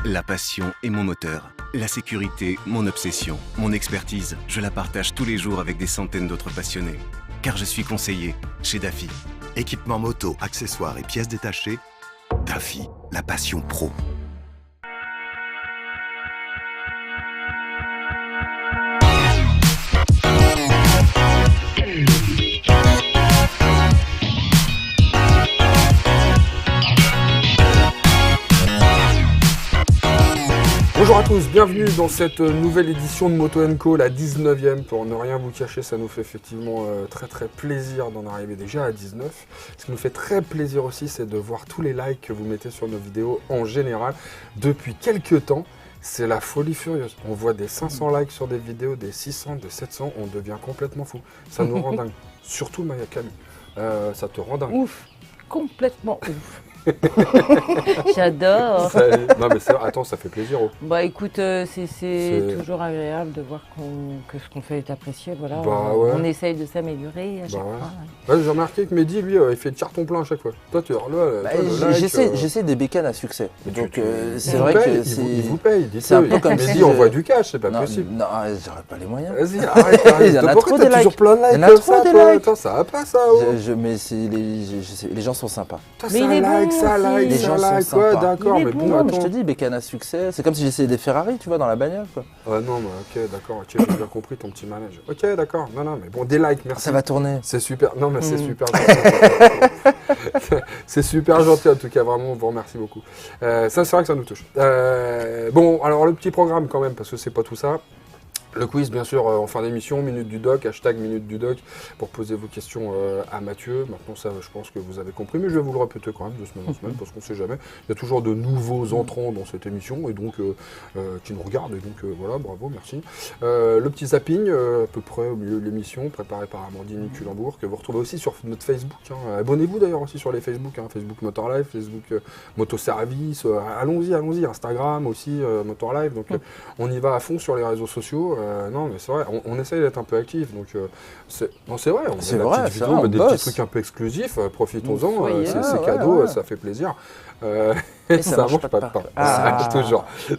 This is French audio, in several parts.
La passion est mon moteur. La sécurité, mon obsession. Mon expertise, je la partage tous les jours avec des centaines d'autres passionnés. Car je suis conseiller chez DAFI. Équipement moto, accessoires et pièces détachées, DAFI, la passion pro. Bonjour à tous, bienvenue dans cette nouvelle édition de Moto & Co, la 19e. Pour ne rien vous cacher, ça nous fait effectivement très plaisir d'en arriver déjà à 19. Ce qui nous fait très plaisir aussi, c'est de voir tous les likes que vous mettez sur nos vidéos en général. Depuis quelques temps, c'est la folie furieuse. On voit des 500 likes sur des vidéos, des 600, des 700, on devient complètement fou. Ça nous rend dingue. Surtout Maya Camille, ça te rend dingue. Ouf, complètement ouf. J'adore. Non mais attends, ça fait plaisir. Bah écoute, c'est toujours agréable de voir que ce qu'on fait est apprécié. Voilà, bah, ouais. On essaye de s'améliorer à chaque fois. Ouais, j'ai remarqué que Mehdi, lui, il fait de carton plein à chaque fois. Toi, tu j'essaie des bécanes à succès. Donc c'est vrai que il vous paye. C'est un peu comme Mehdi envoie du cash, c'est pas possible. Non, j'aurais pas les moyens. Vas-y, arrête. Il y en a trop des likes. Toujours plein de likes. Il y en a trop des likes. Attends, ça va pas ça. Mais les gens sont sympas. Mais il est bon. Les gens sont sympas. Ouais, d'accord, mais bon, attends. Je te dis, bécane à succès, c'est comme si j'essayais des Ferrari, tu vois, dans la bagnole, quoi. Ah non, mais ok, d'accord, j'ai bien compris ton petit manège. Ok, d'accord, non, mais bon, des likes, merci. Ça va tourner. C'est super, non, mais c'est super gentil. C'est super gentil, en tout cas, vraiment, on vous remercie beaucoup. Ça, c'est vrai que ça nous touche. Bon, alors, le petit programme, quand même, parce que c'est pas tout ça. Le quiz, bien sûr, en fin d'émission, Minute du Doc, hashtag Minute du Doc, pour poser vos questions à Mathieu. Maintenant, ça, je pense que vous avez compris, mais je vais vous le répéter quand même de semaine en semaine, parce qu'on ne sait jamais. Il y a toujours de nouveaux entrants dans cette émission, et donc, qui nous regardent, et donc, voilà, bravo, merci. Le petit zapping, à peu près au milieu de l'émission, préparé par Amandine Culembourg, que vous retrouvez aussi sur notre Facebook. Abonnez-vous d'ailleurs aussi sur les Facebook, Facebook Motorlife, Facebook Motoservice, allons-y, Instagram aussi, Motorlife, donc on y va à fond sur les réseaux sociaux. Non, mais c'est vrai, on essaye d'être un peu actif, donc c'est vrai, on fait des petites vidéos, des petits trucs un peu exclusifs, profitons-en, c'est cadeau, ça fait plaisir. Et ça mange pas de pain.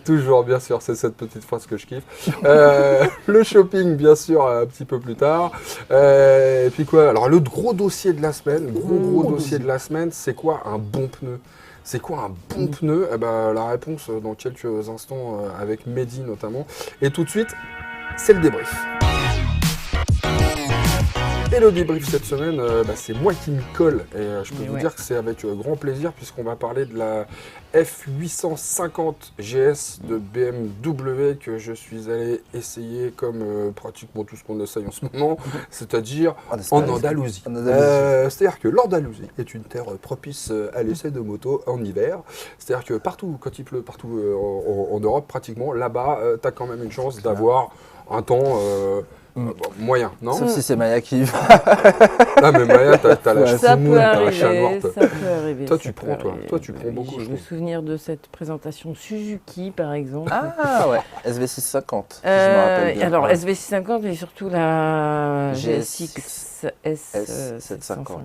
Toujours, bien sûr, c'est cette petite phrase que je kiffe. Le shopping, bien sûr, un petit peu plus tard. Et puis quoi, alors le gros dossier de la semaine, dossier de la semaine, c'est quoi un bon pneu ? C'est quoi un bon pneu ? La réponse dans quelques instants avec Mehdi notamment. Et tout de suite, c'est le débrief. Et le débrief cette semaine, c'est moi qui m'y colle. Et je peux vous dire que c'est avec grand plaisir puisqu'on va parler de la F850 GS de BMW que je suis allé essayer comme pratiquement tout ce qu'on essaye en ce moment, c'est-à-dire en Andalousie. C'est-à-dire que l'Andalousie est une terre propice à l'essai de moto en hiver. C'est-à-dire que partout, quand il pleut, partout en Europe pratiquement, là-bas, tu as quand même une chance d'avoir un temps moyen, non ? Sauf si c'est Maya qui va. Non mais Maya, t'as la cheveux mou, t'as la chair noire. Ça peut arriver. Toi tu prends beaucoup. Je me souvenir de cette présentation Suzuki par exemple. Ah ouais, SV650, si je me rappelle bien. Alors SV650 mais surtout la GSX S750.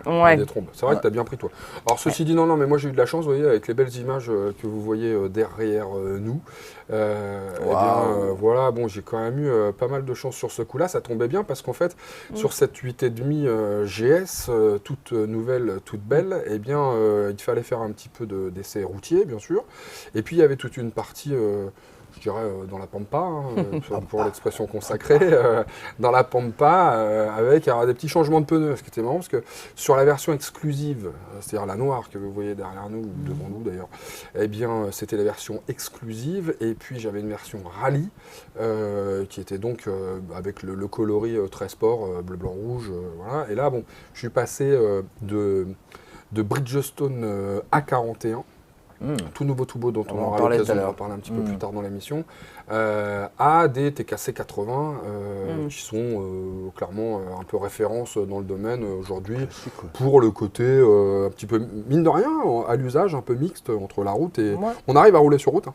Ouais. Des trompes. C'est vrai que t'as bien pris toi. Alors ceci dit, non, mais moi j'ai eu de la chance, vous voyez, avec les belles images que vous voyez derrière nous. Voilà, bon, j'ai quand même eu pas mal de chance sur ce coup-là. Ça tombait bien parce qu'en fait, sur cette 8,5 GS, toute nouvelle, toute belle, eh bien, il fallait faire un petit peu d'essai routier, bien sûr. Et puis il y avait toute une partie. Je dirais dans la pampa, pour l'expression consacrée, dans la pampa, avec des petits changements de pneus. Ce qui était marrant, parce que sur la version exclusive, c'est-à-dire la noire que vous voyez derrière nous, ou devant nous d'ailleurs, eh bien, c'était la version exclusive, et puis j'avais une version rallye, qui était donc avec le coloris très sport, bleu, blanc, rouge, voilà. Et là, bon, je suis passé de Bridgestone A41, tout nouveau tout beau dont on aura l'occasion de reparler un petit peu plus tard dans l'émission, à des TKC 80 qui sont clairement un peu référence dans le domaine aujourd'hui pour le côté un petit peu, mine de rien, à l'usage un peu mixte entre la route et... On arrive à rouler sur route.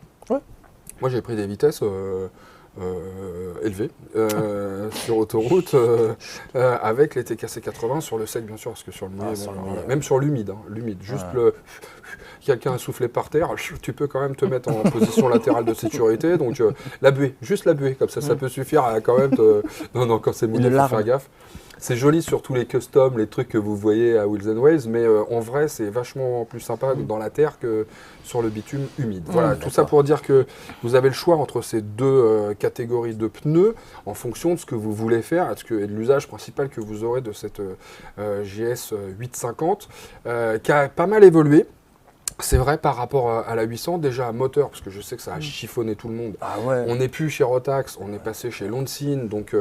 Moi j'ai pris des vitesses élevé sur autoroute avec les TKC 80 sur le sec bien sûr parce que sur le mouillé, même sur l'humide, juste quelqu'un a soufflé par terre, tu peux quand même te mettre en position latérale de sécurité, donc la buée, juste la buée comme ça peut suffire à quand même non quand c'est mouillé il faut faire gaffe. C'est joli sur tous les customs, les trucs que vous voyez à Wheels and Ways, mais en vrai, c'est vachement plus sympa dans la terre que sur le bitume humide. Voilà, tout ça pour dire que vous avez le choix entre ces deux catégories de pneus en fonction de ce que vous voulez faire et de l'usage principal que vous aurez de cette GS 850 qui a pas mal évolué. C'est vrai par rapport à la 800, déjà moteur, parce que je sais que ça a chiffonné tout le monde. Ah ouais. On n'est plus chez Rotax, on est passé chez Lonsin, donc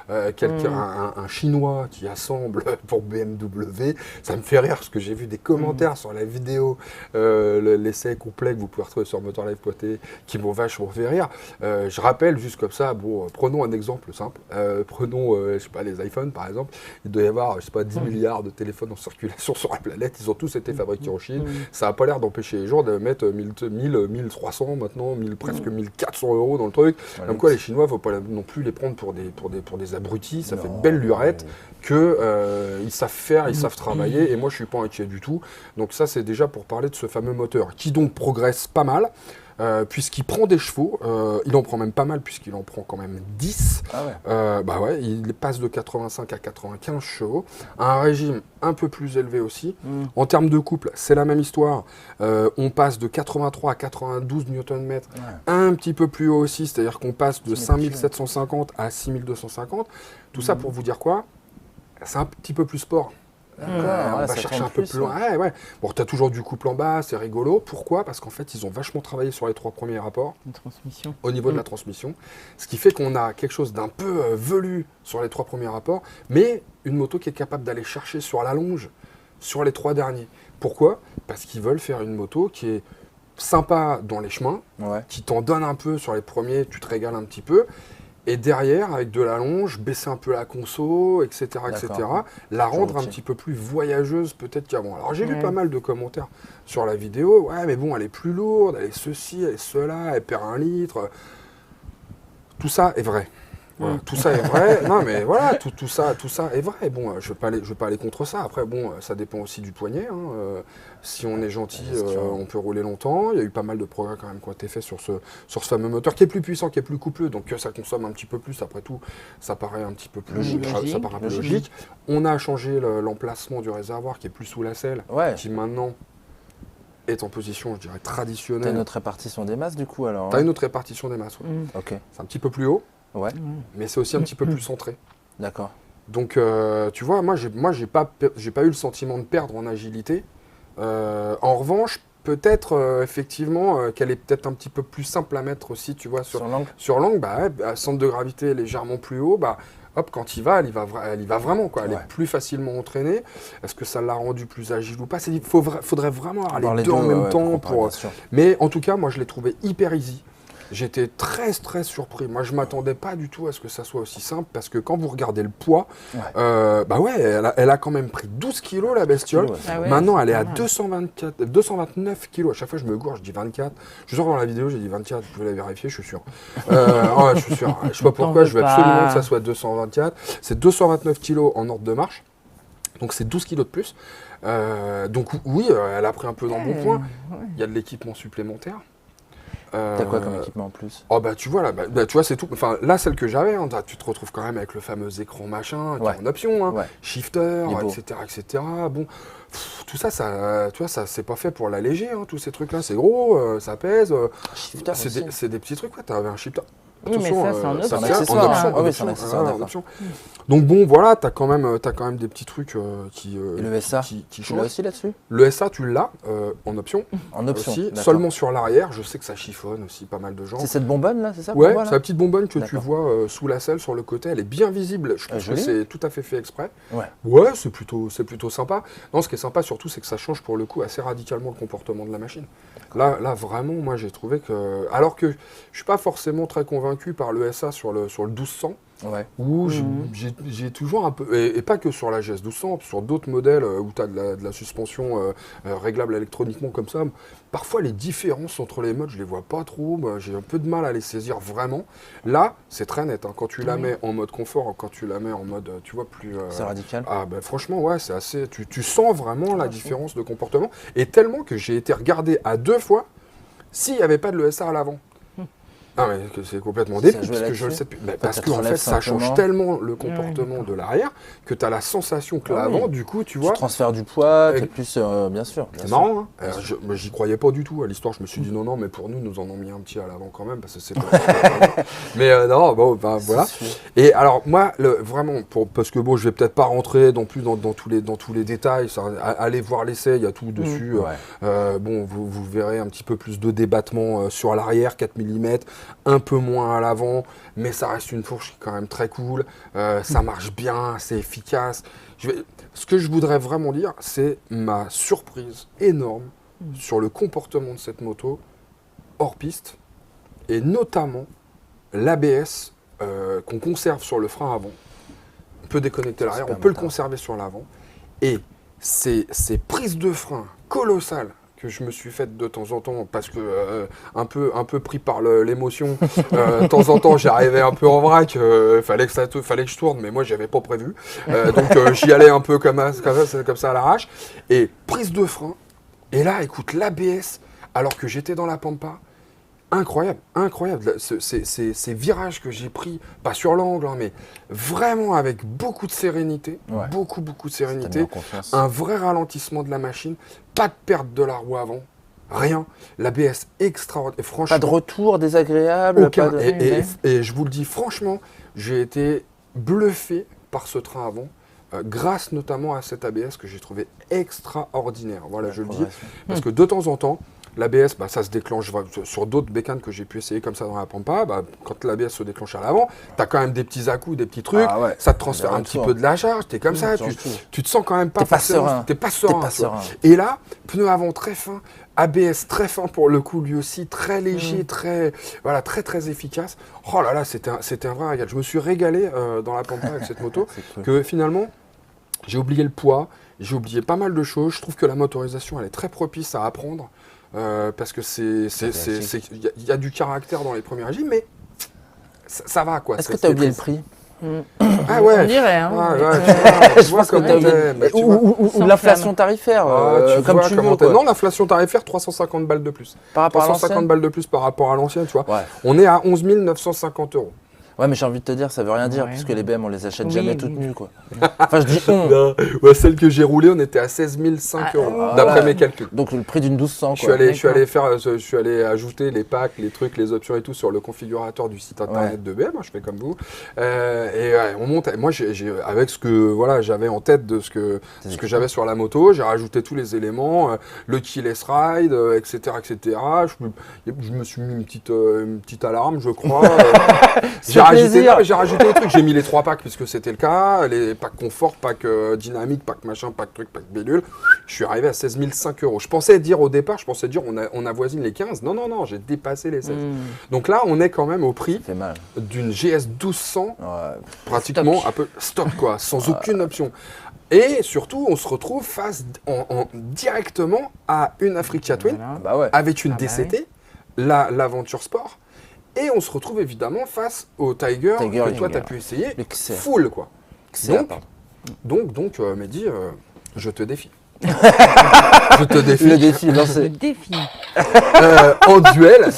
un Chinois qui assemble pour BMW. Ça me fait rire parce que j'ai vu des commentaires sur la vidéo, l'essai complet que vous pouvez retrouver sur motorlive.tv qui m'ont vachement fait rire. Je rappelle juste comme ça, prenons un exemple simple. Prenons, je sais pas, les iPhones par exemple. Il doit y avoir, je sais pas, 10 milliards de téléphones en circulation sur la planète. Ils ont tous été fabriqués en Chine. Ça n'a pas l'air d'empêcher les gens de mettre 1300 maintenant, presque 1400 € dans le truc. Comme quoi les Chinois, il ne faut pas non plus les prendre pour des abrutis, ça fait de belles lurettes, qu'ils savent faire, ils savent travailler, et moi je ne suis pas inquiet du tout. Donc ça c'est déjà pour parler de ce fameux moteur, qui donc progresse pas mal. Puisqu'il prend des chevaux, il en prend même pas mal puisqu'il en prend quand même 10. Il passe de 85 à 95 chevaux, un régime un peu plus élevé aussi. En termes de couple, c'est la même histoire. On passe de 83 à 92 Nm, un petit peu plus haut aussi, c'est-à-dire qu'on passe de 5750 à 6250. Tout ça pour vous dire quoi? C'est un petit peu plus sport. On va chercher un peu plus loin. Bon, tu as toujours du couple en bas, c'est rigolo. Pourquoi? Parce qu'en fait, ils ont vachement travaillé sur les 3 premiers rapports au niveau de la transmission. Ce qui fait qu'on a quelque chose d'un peu velu sur les 3 premiers rapports, mais une moto qui est capable d'aller chercher sur la longe sur les 3 derniers. Pourquoi? Parce qu'ils veulent faire une moto qui est sympa dans les chemins, qui t'en donne un peu sur les premiers, tu te régales un petit peu. Et derrière, avec de la longe, baisser un peu la conso, etc., la rendre un petit peu plus voyageuse peut-être qu'avant. Alors j'ai vu pas mal de commentaires sur la vidéo. Ouais, mais bon, elle est plus lourde, elle est ceci, elle est cela, elle perd 1 litre. Tout ça est vrai. Voilà, tout ça est vrai. Non, mais voilà, tout ça est vrai. Bon, je vais pas aller contre ça. Après, bon, ça dépend aussi du poignet. Si on est gentil, on peut rouler longtemps. Il y a eu pas mal de progrès quand même qui ont été faits sur ce fameux moteur qui est plus puissant, qui est plus coupleux, donc ça consomme un petit peu plus. Après tout, ça paraît un petit peu plus logique. On a changé l'emplacement du réservoir qui est plus sous la selle, qui maintenant est en position, je dirais, traditionnelle. T'as une autre répartition des masses du coup alors? T'as une autre répartition des masses, C'est un petit peu plus haut. Mais c'est aussi un petit peu plus centré. D'accord. Donc, tu vois, moi, j'ai pas eu le sentiment de perdre en agilité. En revanche, peut-être effectivement qu'elle est peut-être un petit peu plus simple à mettre aussi, tu vois, sur l'angle. Centre de gravité légèrement plus haut, hop, quand il va vraiment, quoi. Elle est plus facilement entraînée. Est-ce que ça l'a rendu plus agile ou pas? Il faudrait vraiment avoir les deux en même temps. Mais en tout cas, moi, je l'ai trouvé hyper easy. J'étais très surpris. Moi, je ne m'attendais pas du tout à ce que ça soit aussi simple parce que quand vous regardez le poids, elle a quand même pris 12 kilos la bestiole. Maintenant, elle est à 229 kilos. À chaque fois, je me gourre, je dis 24. Je suis sûr dans la vidéo, j'ai dit 24. Vous pouvez la vérifier, je suis sûr. Je suis sûr. Je ne sais pas pourquoi, je veux absolument que ça soit 224. C'est 229 kilos en ordre de marche. Donc, c'est 12 kilos de plus. Donc, oui, elle a pris un peu d'embonpoint. Il y a de l'équipement supplémentaire. T'as quoi comme équipement en plus? Tu vois là, tu vois c'est tout. Enfin là celle que j'avais, tu te retrouves quand même avec le fameux écran machin qui est en option, shifter, etc. Bon, tout ça, tu vois, ça c'est pas fait pour l'alléger, tous ces trucs là, c'est gros, ça pèse. Shifter c'est des petits trucs, t'avais un shifter. Attention, mais ça, c'est un accessoire. En option. Donc bon, voilà, t'as quand même des petits trucs qui et le SA, tu l'as aussi là-dessus? Le SA, tu l'as en option. En option aussi, seulement sur l'arrière. Je sais que ça chiffonne aussi pas mal de gens. C'est cette bonbonne là, c'est ça? Ouais, c'est la petite bonbonne que tu vois sous la selle sur le côté. Elle est bien visible. Je pense que c'est tout à fait exprès. Ouais, c'est plutôt sympa. Non, ce qui est sympa surtout, c'est que ça change pour le coup assez radicalement le comportement de la machine. Là vraiment, moi j'ai trouvé que, alors que je suis pas forcément très convaincu par le SA sur le 1200, où j'ai toujours un peu, et pas que sur la GS 1200, sur d'autres modèles où tu as de la suspension réglable électroniquement comme ça, parfois les différences entre les modes, je les vois pas trop, j'ai un peu de mal à les saisir vraiment. Là, c'est très net, hein. Quand tu la mets en mode confort, quand tu la mets en mode, tu vois, plus... c'est radical. Ah ben franchement, ouais, c'est assez... Tu sens vraiment la différence de comportement, et tellement que j'ai été regardé à 2 fois s'il n'y avait pas de l'ESA à l'avant. Ah mais c'est complètement débile, parce que je le sais plus. Parce qu'en fait, ça change tellement le comportement de l'arrière que tu as la sensation que l'avant, du coup, tu vois... Tu transfères du poids, tu es plus... bien sûr. C'est marrant, hein. J'y croyais pas du tout à l'histoire. Je me suis dit non, mais pour nous en ont mis un petit à l'avant quand même, parce que c'est pas... Mais non, bon, voilà. Et alors, moi, vraiment, parce que bon, je vais peut-être pas rentrer non plus dans tous les détails. Allez voir l'essai, il y a tout dessus. Bon, vous verrez un petit peu plus de débattement sur l'arrière, 4 mm. Un peu moins à l'avant, mais ça reste une fourche qui est quand même très cool. Ça marche bien, c'est efficace. Ce que je voudrais vraiment dire, c'est ma surprise énorme sur le comportement de cette moto hors piste, et notamment l'ABS qu'on conserve sur le frein avant. On peut déconnecter l'arrière, on peut le conserver sur l'avant. Et ces prises de frein colossales que je me suis faite de temps en temps, parce que un peu pris par l'émotion, de temps en temps j'arrivais un peu en vrac, fallait que je tourne, mais moi j'avais pas prévu, donc j'y allais un peu comme ça à l'arrache, et prise de frein, et là écoute l'ABS, alors que j'étais dans la pampa, incroyable, ces virages que j'ai pris, pas sur l'angle, hein, mais vraiment avec beaucoup de sérénité, beaucoup de sérénité, un vrai ralentissement de la machine, pas de perte de la roue avant, rien, l'ABS extraordinaire, franchement. Pas de retour désagréable, aucun, et je vous le dis franchement, j'ai été bluffé par ce train avant, grâce notamment à cet ABS que j'ai trouvé extraordinaire, voilà, je le dis, parce que de temps en temps, l'ABS, ça se déclenche sur d'autres bécanes que j'ai pu essayer comme ça dans la pampa. Quand l'ABS se déclenche à l'avant, tu as quand même des petits à-coups, des petits trucs. Ça te transfère un petit peu de la charge. Tu es comme ça. Tu te sens quand même pas serein. Tu n'es pas serein. Et là, pneu avant très fin, ABS très fin pour le coup, lui aussi, très léger, très efficace. Oh là là, c'était un vrai régal. Je me suis régalé dans la pampa avec cette moto. Que finalement, j'ai oublié le poids, j'ai oublié pas mal de choses. Je trouve que la motorisation, elle est très propice à apprendre. Parce que il y a du caractère dans les premiers régimes, mais ça va quoi. Est-ce que tu as oublié le prix? Ah ouais. On dirait, hein. Je vois comment t'aimes. Ou l'inflation tarifaire, comme tu veux. Non, l'inflation tarifaire, 350 balles de plus. Par rapport à l'ancienne. 350 balles de plus par rapport à l'ancienne, tu vois. On est à 11 950 €. Ouais, mais j'ai envie de te dire, ça veut rien dire, puisque les BM, on les achète jamais toutes nues, quoi. Enfin, je dis celle que j'ai roulée, on était à 16 500 €, d'après mes calculs. Donc, le prix d'une 1200, quoi. Je suis allé ajouter les packs, les trucs, les options et tout sur le configurateur du site internet de BM, je fais comme vous. On monte, moi, avec ce que j'avais en tête de ce que j'avais sur la moto, j'ai rajouté tous les éléments, le keyless ride, etc. Je me suis mis une petite alarme, je crois. J'ai rajouté des trucs, j'ai mis les 3 packs puisque c'était le cas, les packs confort, pack dynamique, pack machin, pack truc, pack bellule. Je suis arrivé à 16 500 €. Je pensais dire au départ, on avoisine les 15. Non, j'ai dépassé les 16. Donc là, on est quand même au prix d'une GS 1200, pratiquement un peu stock quoi, sans aucune option. Et surtout, on se retrouve directement à une Africa Twin avec une DCT, l'aventure sport. Et on se retrouve évidemment face au Tiger que toi, tu as pu essayer, full quoi. Donc Mehdi, je te défie. Je te défie. Le défi lancé. Le défi. En duel,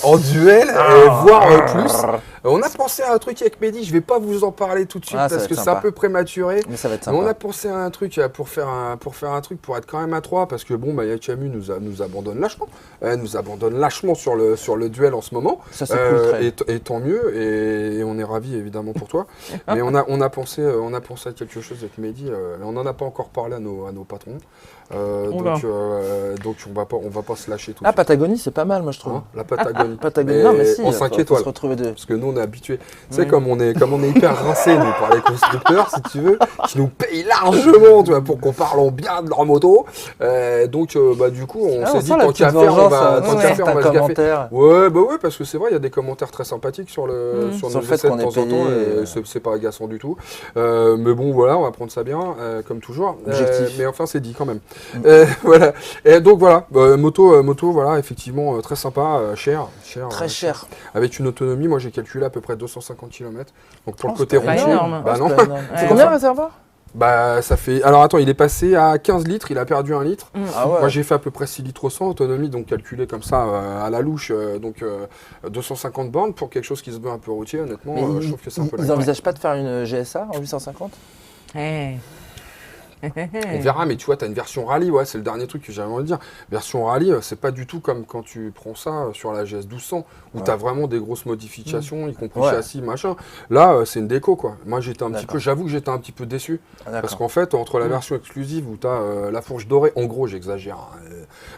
voire plus. On a pensé à un truc avec Mehdi, je vais pas vous en parler tout de suite parce que c'est un peu prématuré. Mais ça va être sympa. On a pensé à un truc pour faire un truc pour être quand même à 3 parce que Yakamu nous abandonne lâchement. Elle nous abandonne lâchement sur le duel en ce moment. Ça c'est cool. Et tant mieux et on est ravis évidemment pour toi. Mais on a pensé à quelque chose avec Mehdi. On n'en a pas encore parlé à nos patrons. Donc on va pas se lâcher tout de suite. Patagonie c'est pas mal moi je trouve. La Patagonie. Patagonie, non mais si. En 5 étoiles. Se retrouver deux. Parce que nous on est habitués. Tu sais, comme on est hyper rincés, nous, par les constructeurs, si tu veux, qui nous payent largement, tu vois, pour qu'on parle en bien de leur moto. Donc, du coup, on s'est dit, tant qu'à faire, on va se gaffer. Ouais, parce que c'est vrai, il y a des commentaires très sympathiques sur nos essais de temps en temps, et c'est pas agaçant du tout. Mais bon, voilà, on va prendre ça bien, comme toujours. Mais enfin, c'est dit quand même. Voilà. Et donc, voilà, moto, voilà, effectivement, très sympa, cher. Très cher. Avec une autonomie, moi j'ai calculé à peu près 250 km. Donc pour le côté routier, énorme. bah non. C'est combien le réservoir? Bah ça fait. Alors attends, il est passé à 15 litres, il a perdu 1 litre. Ah ouais. Moi j'ai fait à peu près 6 litres au 100 autonomie, donc calculé comme ça à la louche, 250 bornes pour quelque chose qui se veut un peu routier, honnêtement, je trouve que c'est un peu. Ils n'envisagent pas de faire une GSA en 850? On verra, mais tu vois, tu as une version rallye, ouais, c'est le dernier truc que j'avais envie de dire. Version rallye, c'est pas du tout comme quand tu prends ça sur la GS 1200, où tu as vraiment des grosses modifications, y compris châssis, machin. Là, c'est une déco, quoi. Moi, j'avoue que j'étais un petit peu déçu. Parce qu'en fait, entre la version exclusive où tu as la fourche dorée, en gros, j'exagère.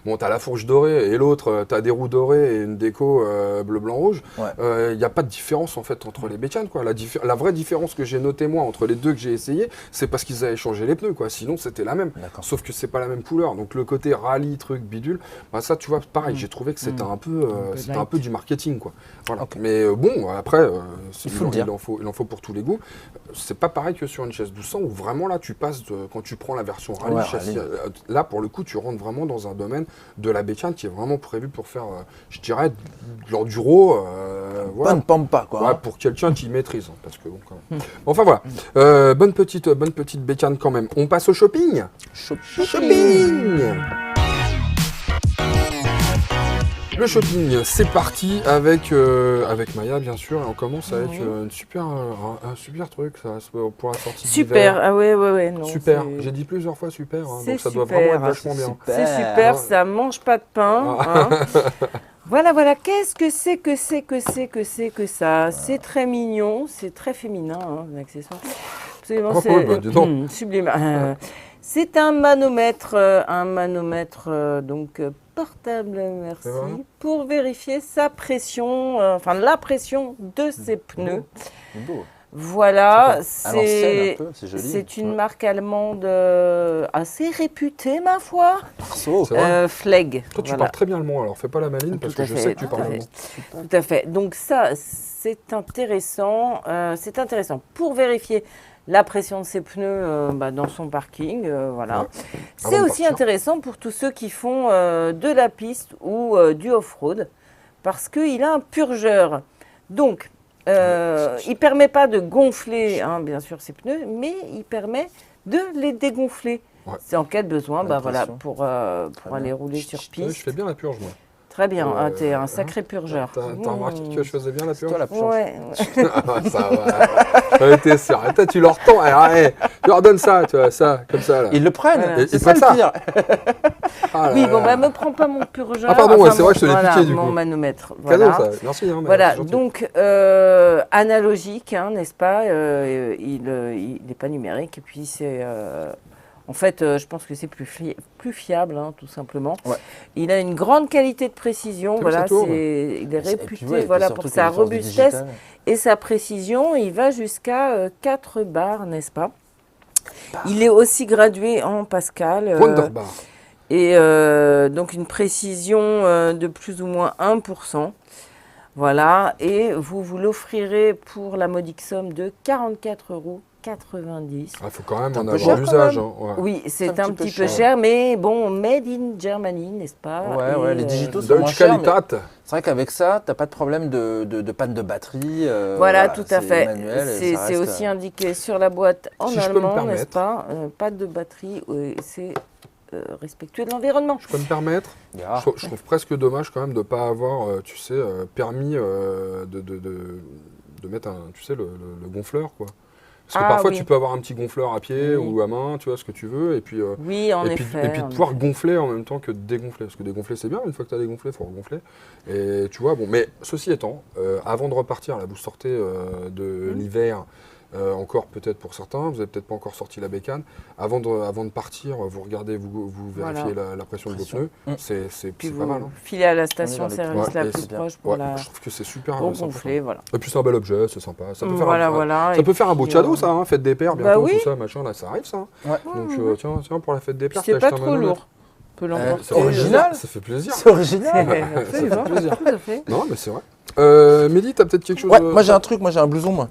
Bon, tu as la fourche dorée et l'autre, tu as des roues dorées et une déco bleu, blanc, rouge. Il n'y a pas de différence, en fait, entre les bécanes, quoi. La vraie différence que j'ai notée, moi, entre les deux que j'ai essayé, c'est parce qu'ils avaient changé les pneus, quoi. Sinon, c'était la même. Sauf que c'est pas la même couleur. Donc, le côté rallye, truc, bidule, bah, ça, tu vois, pareil, j'ai trouvé que c'était un peu du marketing, quoi. Voilà. Mais bon, après, il en faut pour tous les goûts. C'est pas pareil que sur une GS 1200 où vraiment là, tu passes quand tu prends la version rallye, châssis, là, pour le coup, tu rentres vraiment dans un domaine de la bécane qui est vraiment prévu pour faire, je dirais, de l'enduro. Bonne pampa, quoi. Ouais, pour quelqu'un qui maîtrise. Parce que bon, quand même. Enfin, voilà. Bonne petite bécane quand même. On passe au shopping. Shopping. Le shopping, c'est parti avec Maya, bien sûr. Et on commence avec un super truc, ça, pour la sortie Super, d'hiver. ah ouais. Non, super, j'ai dit plusieurs fois super, hein, donc ça doit vraiment être vachement bien. C'est super, ça mange pas de pain. Hein. Voilà, qu'est-ce que c'est que ça? C'est très mignon, c'est très féminin, hein, l'accessoire. Absolument, c'est sublime. C'est un manomètre donc portable, merci, pour vérifier sa pression, la pression de ses pneus. Beau. Voilà, c'est une marque allemande assez réputée, ma foi. Flegg. Toi, tu parles très bien allemand, alors fais pas la maline parce que je sais que tu parles allemand. Tout à fait. Donc ça, c'est intéressant. Pour vérifier la pression de ses pneus dans son parking. Voilà. C'est aussi intéressant pour tous ceux qui font de la piste ou du off-road parce qu'il a un purgeur. Donc, il ne permet pas de gonfler, bien sûr, ses pneus, mais il permet de les dégonfler. Ouais. C'est en cas de besoin, pour aller rouler sur piste. Je fais bien la purge, moi. Très bien, tu es un sacré purgeur. T'as remarqué que je faisais bien la purge? Toi, la purge. Ouais. Ça va. T'es sûr. Tu leur tends, tu leur donnes ça, tu vois, ça, comme ça. Là. Ils le prennent, voilà. c'est ça le pire. Oui, me prends pas mon purgeur. Ah pardon, c'est vrai, je te l'ai piqué du coup. Mon manomètre. Cadeau, ça. Merci. Voilà, donc analogique, n'est-ce pas? Il n'est pas numérique, et puis c'est... En fait, je pense que c'est plus fiable, tout simplement. Ouais. Il a une grande qualité de précision. Voilà, il est réputé pour sa robustesse et sa précision. Il va jusqu'à 4 bars, n'est-ce pas? Il est aussi gradué en Pascal. Wonderbar. Et donc une précision de plus ou moins 1%. Voilà, et vous l'offrirez pour la modique somme de 44,90 €. Il faut quand même en avoir l'usage. Oui, c'est un petit peu cher, mais bon, made in Germany, n'est-ce pas? Ouais, les digitaux sont moins chers. C'est vrai qu'avec ça, tu n'as pas de problème de panne de batterie. Voilà, tout à fait. C'est aussi indiqué sur la boîte en allemand, n'est-ce pas? Pas de batterie, c'est respectueux de l'environnement. Je peux me permettre? Je trouve presque dommage quand même de ne pas avoir, permis de mettre le gonfleur, quoi. Parce que parfois, tu peux avoir un petit gonfleur à pied ou à main, tu vois, ce que tu veux. Et puis, de pouvoir gonfler en même temps que de dégonfler. Parce que dégonfler, c'est bien. Une fois que tu as dégonflé, il faut regonfler. Et tu vois, bon, mais ceci étant, avant de repartir, là, vous sortez de l'hiver, encore peut-être pour certains, vous n'avez peut-être pas encore sorti la bécane. Avant de partir, vous regardez, vous vérifiez la pression de vos pneus. C'est pas mal. Filez à la station-service la plus proche pour la... Je trouve que c'est super gonfler, voilà. Et puis c'est un bel objet, c'est sympa. Ça peut ça peut faire un beau cadeau, ça, hein, fête des pères, bientôt, tout ça, machin, là, ça arrive, ça. Ouais. Donc tiens, pour la fête des pères, c'est pas trop lourd. C'est original. Ça fait plaisir. C'est original. Ça fait plaisir. Non, mais c'est vrai. Mehdi, t'as peut-être quelque chose. Ouais, moi j'ai un truc, moi j'ai un blouson, moi.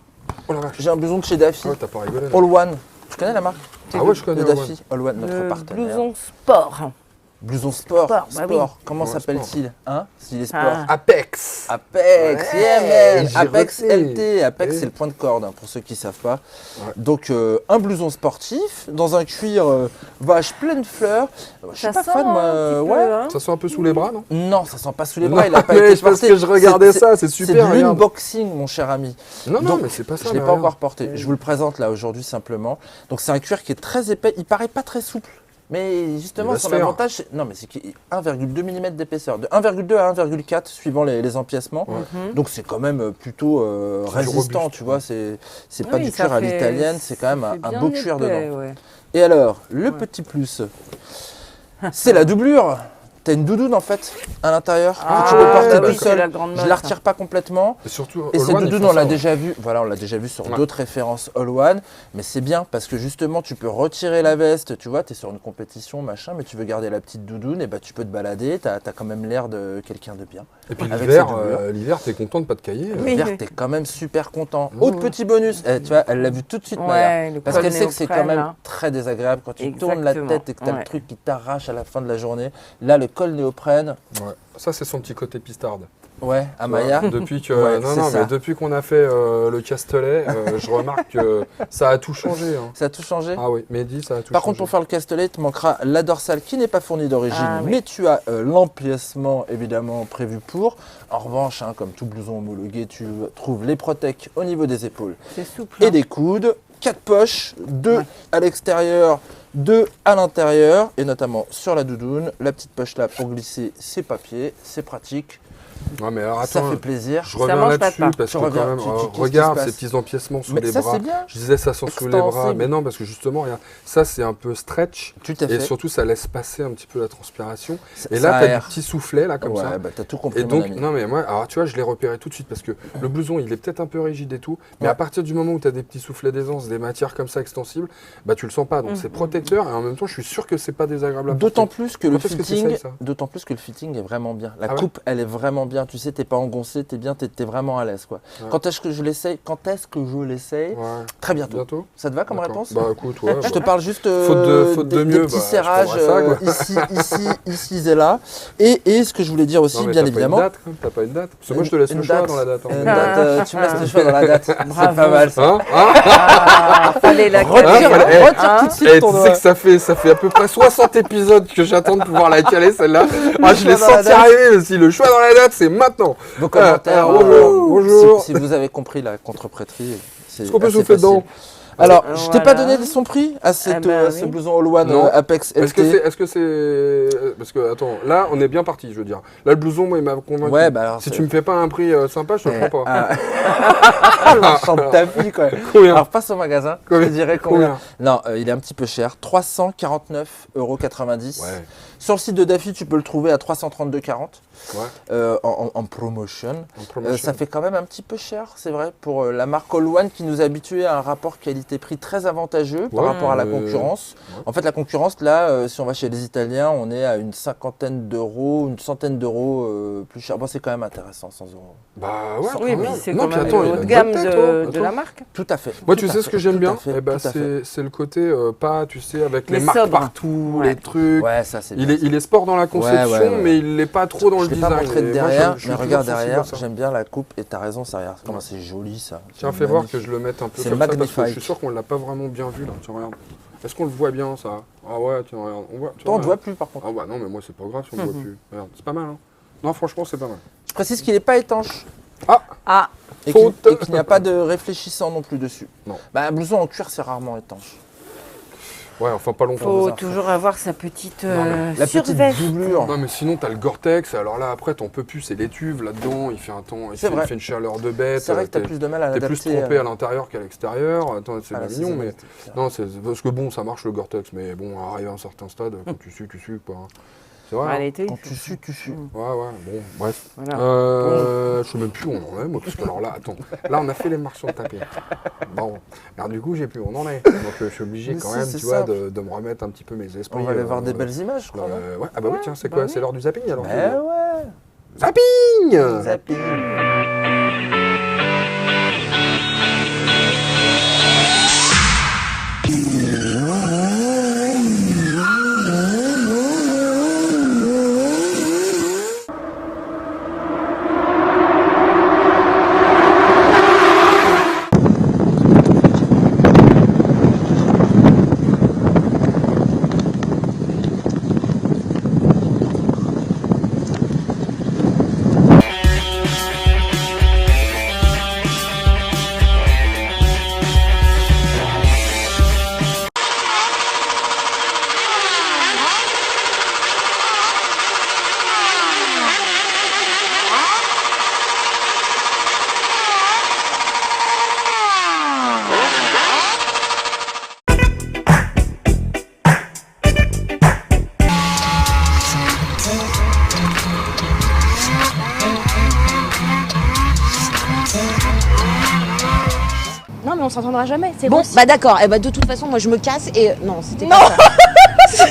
Oh la vache. J'ai un blouson de chez Daffy. Ah ouais, t'as pas rigolé. All One. Tu connais la marque? Ah ouais, je connais. Daffy. All One, notre partenaire. Blouson sport. Blouson sport. Bah oui. Comment s'appelle-t-il? Hein? S'il est sport. Apex. Apex, Ouais, yeah man. j'ai Apex repris. LT. Apex, c'est le point de corde, hein, pour ceux qui ne savent pas. Ouais. Donc, un blouson sportif, dans un cuir vache plein de fleurs. Je suis pas fan, moi. Ouais. Ça sent un peu sous les bras, non? Non, ça sent pas sous les bras. Il a pas été porté. Parce que je regardais ça, c'est super. C'est de l'unboxing, mon cher ami. Non, mais c'est pas ça. Je l'ai pas encore porté. Je vous le présente là aujourd'hui simplement. Donc, c'est un cuir qui est très épais. Il paraît pas très souple. Mais justement, son avantage, c'est qu'il y a 1,2 mm d'épaisseur, de 1,2 à 1,4 suivant les empiècements. Ouais. Donc c'est quand même plutôt résistant, robuste, tu vois. C'est pas du cuir à l'italienne, c'est quand même un beau cuir dedans. Ouais. Et alors, le petit plus, c'est la doublure. T'as une doudoune en fait à l'intérieur que tu peux porter tout seul. Je la retire pas complètement. Et cette doudoune, on l'a déjà vu. Voilà, on l'a déjà vu sur d'autres références All One. Mais c'est bien parce que justement, tu peux retirer la veste. Tu vois, t'es sur une compétition, machin, mais tu veux garder la petite doudoune. Et bah, tu peux te balader. T'as quand même l'air de quelqu'un de bien. Et puis l'hiver, t'es content de pas te cailler. L'hiver, t'es quand même super content. Autre petit bonus. Tu vois, elle l'a vu tout de suite, Maya. Parce qu'elle sait que c'est quand même très désagréable quand tu tournes la tête et que t'as le truc qui t'arrache à la fin de la journée. Là, le col néoprène. Ouais. Ça, c'est son petit côté pistarde. Ouais, à Maya. Depuis que, mais depuis qu'on a fait le Castellet, je remarque que ça a tout changé. Hein. Ça a tout changé? Ah oui, Mehdi, ça a tout changé. Par contre, pour faire le Castellet, il te manquera la dorsale qui n'est pas fournie d'origine, mais tu as l'empiècement évidemment prévu pour. En revanche, hein, comme tout blouson homologué, tu trouves les protèques au niveau des épaules et des coudes. 4 poches, 2 à l'extérieur, 2 à l'intérieur, et notamment sur la doudoune. La petite poche là pour glisser ses papiers, c'est pratique. Ouais, mais alors, attends, ça fait plaisir. Je reviens là-dessus parce que quand même, regarde ces petits empiècements sous les bras. Je disais ça sent sous les bras, mais non, parce que justement, regarde, ça c'est un peu stretch. Et surtout, ça laisse passer un petit peu la transpiration. Et là, tu as des petits soufflets là comme ça. Ouais, bah t'as tout compris. Et donc, non, mais moi, alors tu vois, je l'ai repéré tout de suite parce que le blouson, il est peut-être un peu rigide et tout, mais à partir du moment où tu as des petits soufflets d'aisance, des matières comme ça extensibles, bah tu le sens pas. Donc c'est protecteur et en même temps, je suis sûr que c'est pas désagréable à porter. D'autant plus que le fitting est vraiment bien. La coupe, elle est vraiment bien. Tu sais, t'es pas engoncé, t'es bien, t'es vraiment à l'aise, quoi. Ouais. Quand est-ce que je l'essaye? Très bientôt. Ça te va comme réponse? Bah écoute, ouais, je te parle juste faute de mieux, des petits serrages ici et là. Et ce que je voulais dire aussi, bien évidemment. T'as pas une date? Parce que moi, je te laisse le choix dans la date. Tu me laisses le choix dans la date. C'est pas mal, ça. Fallait la retire tout de suite ton doigt. Tu sais que ça fait à peu près 60 épisodes que j'attends de pouvoir la caler, celle-là. Je l'ai senti arriver aussi. Le choix dans la date, c'est maintenant. Vos commentaires. Bonjour. Si vous avez compris la contrepréterie, c'est ce qu'on peut souffler dedans. Alors, je t'ai pas donné son prix à ce blouson All One Apex LT. Est-ce que c'est... Parce que, attends, là, on est bien parti, je veux dire. Là, le blouson, moi, il m'a convaincu. Ouais, bah alors, si tu me fais pas un prix sympa, je te le prends pas. L'argent de ta vie, quoi. Combien? Alors, passe au magasin, je te dirais combien. Non, il est un petit peu cher. 349,90 €. Ouais. Sur le site de Daffy, tu peux le trouver à 332,40 € en promotion. Ça fait quand même un petit peu cher, c'est vrai, pour la marque All One qui nous a habitués à un rapport qualité-prix très avantageux par rapport à la concurrence. En fait, la concurrence, là, si on va chez les Italiens, on est à une centaine d'euros plus cher. Bon, c'est quand même intéressant, 100 €. Bah ouais, oui, mais c'est quand même le haut de gamme de la marque. Tout à fait. Moi, tu sais ce que j'aime bien? C'est le côté pas, tu sais, avec les marques partout, les trucs. Ouais, ça c'est bien. Il est sport dans la conception, mais il l'est pas trop dans le design. Je l'ai pas montré de derrière, mais regarde derrière, j'aime bien la coupe et t'as raison, ça regarde comment c'est joli ça. Tiens, fais voir que je le mette un peu comme ça parce que je suis sûr qu'on l'a pas vraiment bien vu là. Tiens, regarde. Est-ce qu'on le voit bien ça? Ah ouais, tiens, regarde. Toi, on ne voit plus par contre. Ah bah non, mais moi c'est pas grave si on ne voit plus. Regarde, c'est pas mal. Hein. Non, franchement, c'est pas mal. Je précise qu'il n'est pas étanche. Et qu'il n'y a pas de réfléchissant non plus dessus. Non. Bah, un blouson en cuir, c'est rarement étanche. Ouais, enfin pas longtemps. Faut toujours avoir sa petite la surveste. petite doublure. Non mais sinon t'as le Gore-Tex, alors là après t'en peux plus, c'est l'étuve là-dedans, il fait un temps, il fait une chaleur de bête. C'est vrai que t'as plus de mal à l'adapter. T'es plus trempé à l'intérieur qu'à l'extérieur, attends c'est pas mignon mais... Non c'est parce que bon ça marche le Gore-Tex, mais bon arrivé à un certain stade, quand tu sues quoi. C'est vrai. Quand tu sues. Ouais, bon, bref. Voilà. Je sais même plus où on en est, moi, parce que alors là, attends, là on a fait les marches sur le tapis. Bon, alors du coup, j'ai plus où on en est. Donc je suis obligé quand même, tu vois, de me remettre un petit peu mes esprits. On va aller voir des belles images, je crois. Ouais. Ah bah oui, tiens, c'est quoi? C'est l'heure du zapping alors? Ouais. Zapping! Zapping. Non mais on s'entendra jamais, c'est Bon, bon. bah d'accord, et bah de toute façon moi je me casse et non, c'était Non. pas ça.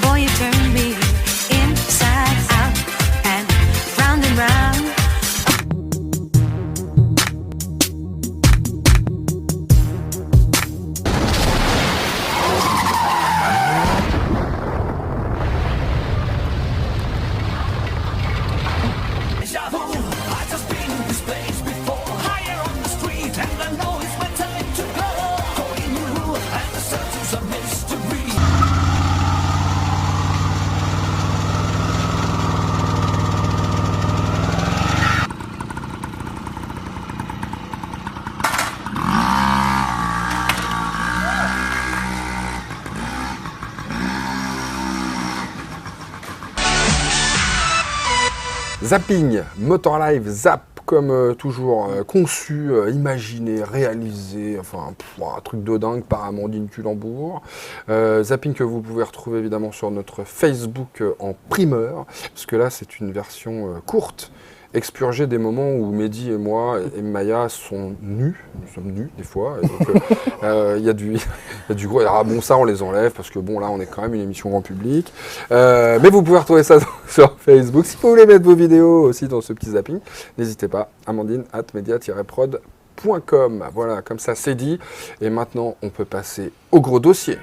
Boy, you turn me inside out and round and round. Zapping, Motor Live, Zap, comme toujours, conçu, imaginé, réalisé, enfin, un truc de dingue par Amandine Culembourg. Zapping que vous pouvez retrouver évidemment sur notre Facebook en primeur, parce que là c'est une version courte, expurgée des moments où Mehdi et moi et Maya sont nus, nous sommes nus des fois, et donc il y a du gros, ah bon ça on les enlève, parce que bon là on est quand même une émission grand public, mais vous pouvez retrouver ça sur Facebook. Si vous voulez mettre vos vidéos aussi dans ce petit zapping, n'hésitez pas, amandine@media-prod.com. Voilà, comme ça c'est dit, et maintenant on peut passer au gros dossier.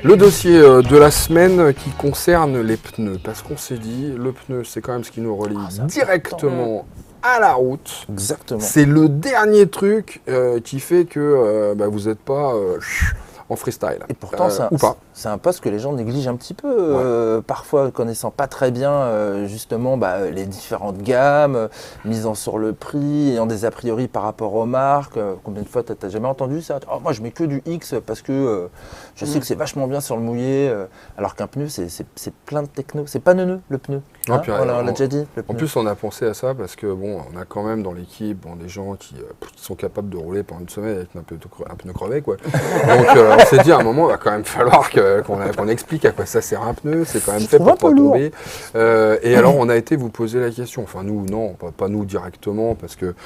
Le dossier de la semaine qui concerne les pneus, parce qu'on s'est dit, le pneu c'est quand même ce qui nous relie directement à la route. Exactement. C'est le dernier truc qui fait que vous n'êtes pas en freestyle. Et pourtant, c'est un poste que les gens négligent un petit peu, parfois connaissant pas très bien justement les différentes gammes, misant sur le prix, ayant des a priori par rapport aux marques. Combien de fois t'as jamais entendu ça? Oh, moi je mets que du X parce que je sais que c'est vachement bien sur le mouillé, alors qu'un pneu c'est plein de techno. C'est pas neuneux le pneu. Non, puis, on l'a déjà dit. En plus, on a pensé à ça parce que bon, on a quand même dans l'équipe des gens qui sont capables de rouler pendant une semaine avec un pneu crevé, quoi. Donc on s'est dit à un moment, il va quand même falloir qu'on explique à quoi ça sert un pneu. C'est quand même fait pour pas tomber. Et alors, on a été vous poser la question. Enfin, nous, non, pas nous directement, parce que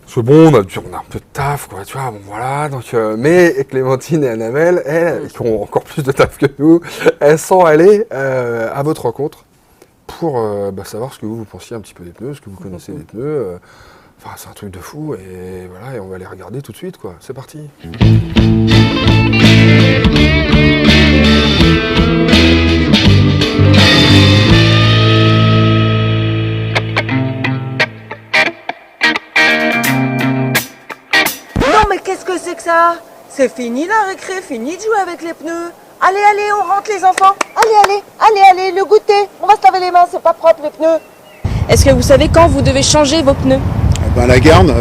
c'est bon, on a un peu de taf, quoi, tu vois, bon voilà, donc, mais Clémentine et Annabelle, elles, qui ont encore plus de taf que nous, elles sont allées à votre rencontre pour savoir ce que vous pensiez un petit peu des pneus, ce que vous connaissez des pneus. Enfin, c'est un truc de fou et voilà, et on va les regarder tout de suite, quoi. C'est parti. Non mais qu'est-ce que c'est que ça? C'est fini la récré, fini de jouer avec les pneus. Allez, allez, on rentre les enfants. Allez, le goûter. On va se laver les mains, c'est pas propre les pneus. Est-ce que vous savez quand vous devez changer vos pneus? La garde,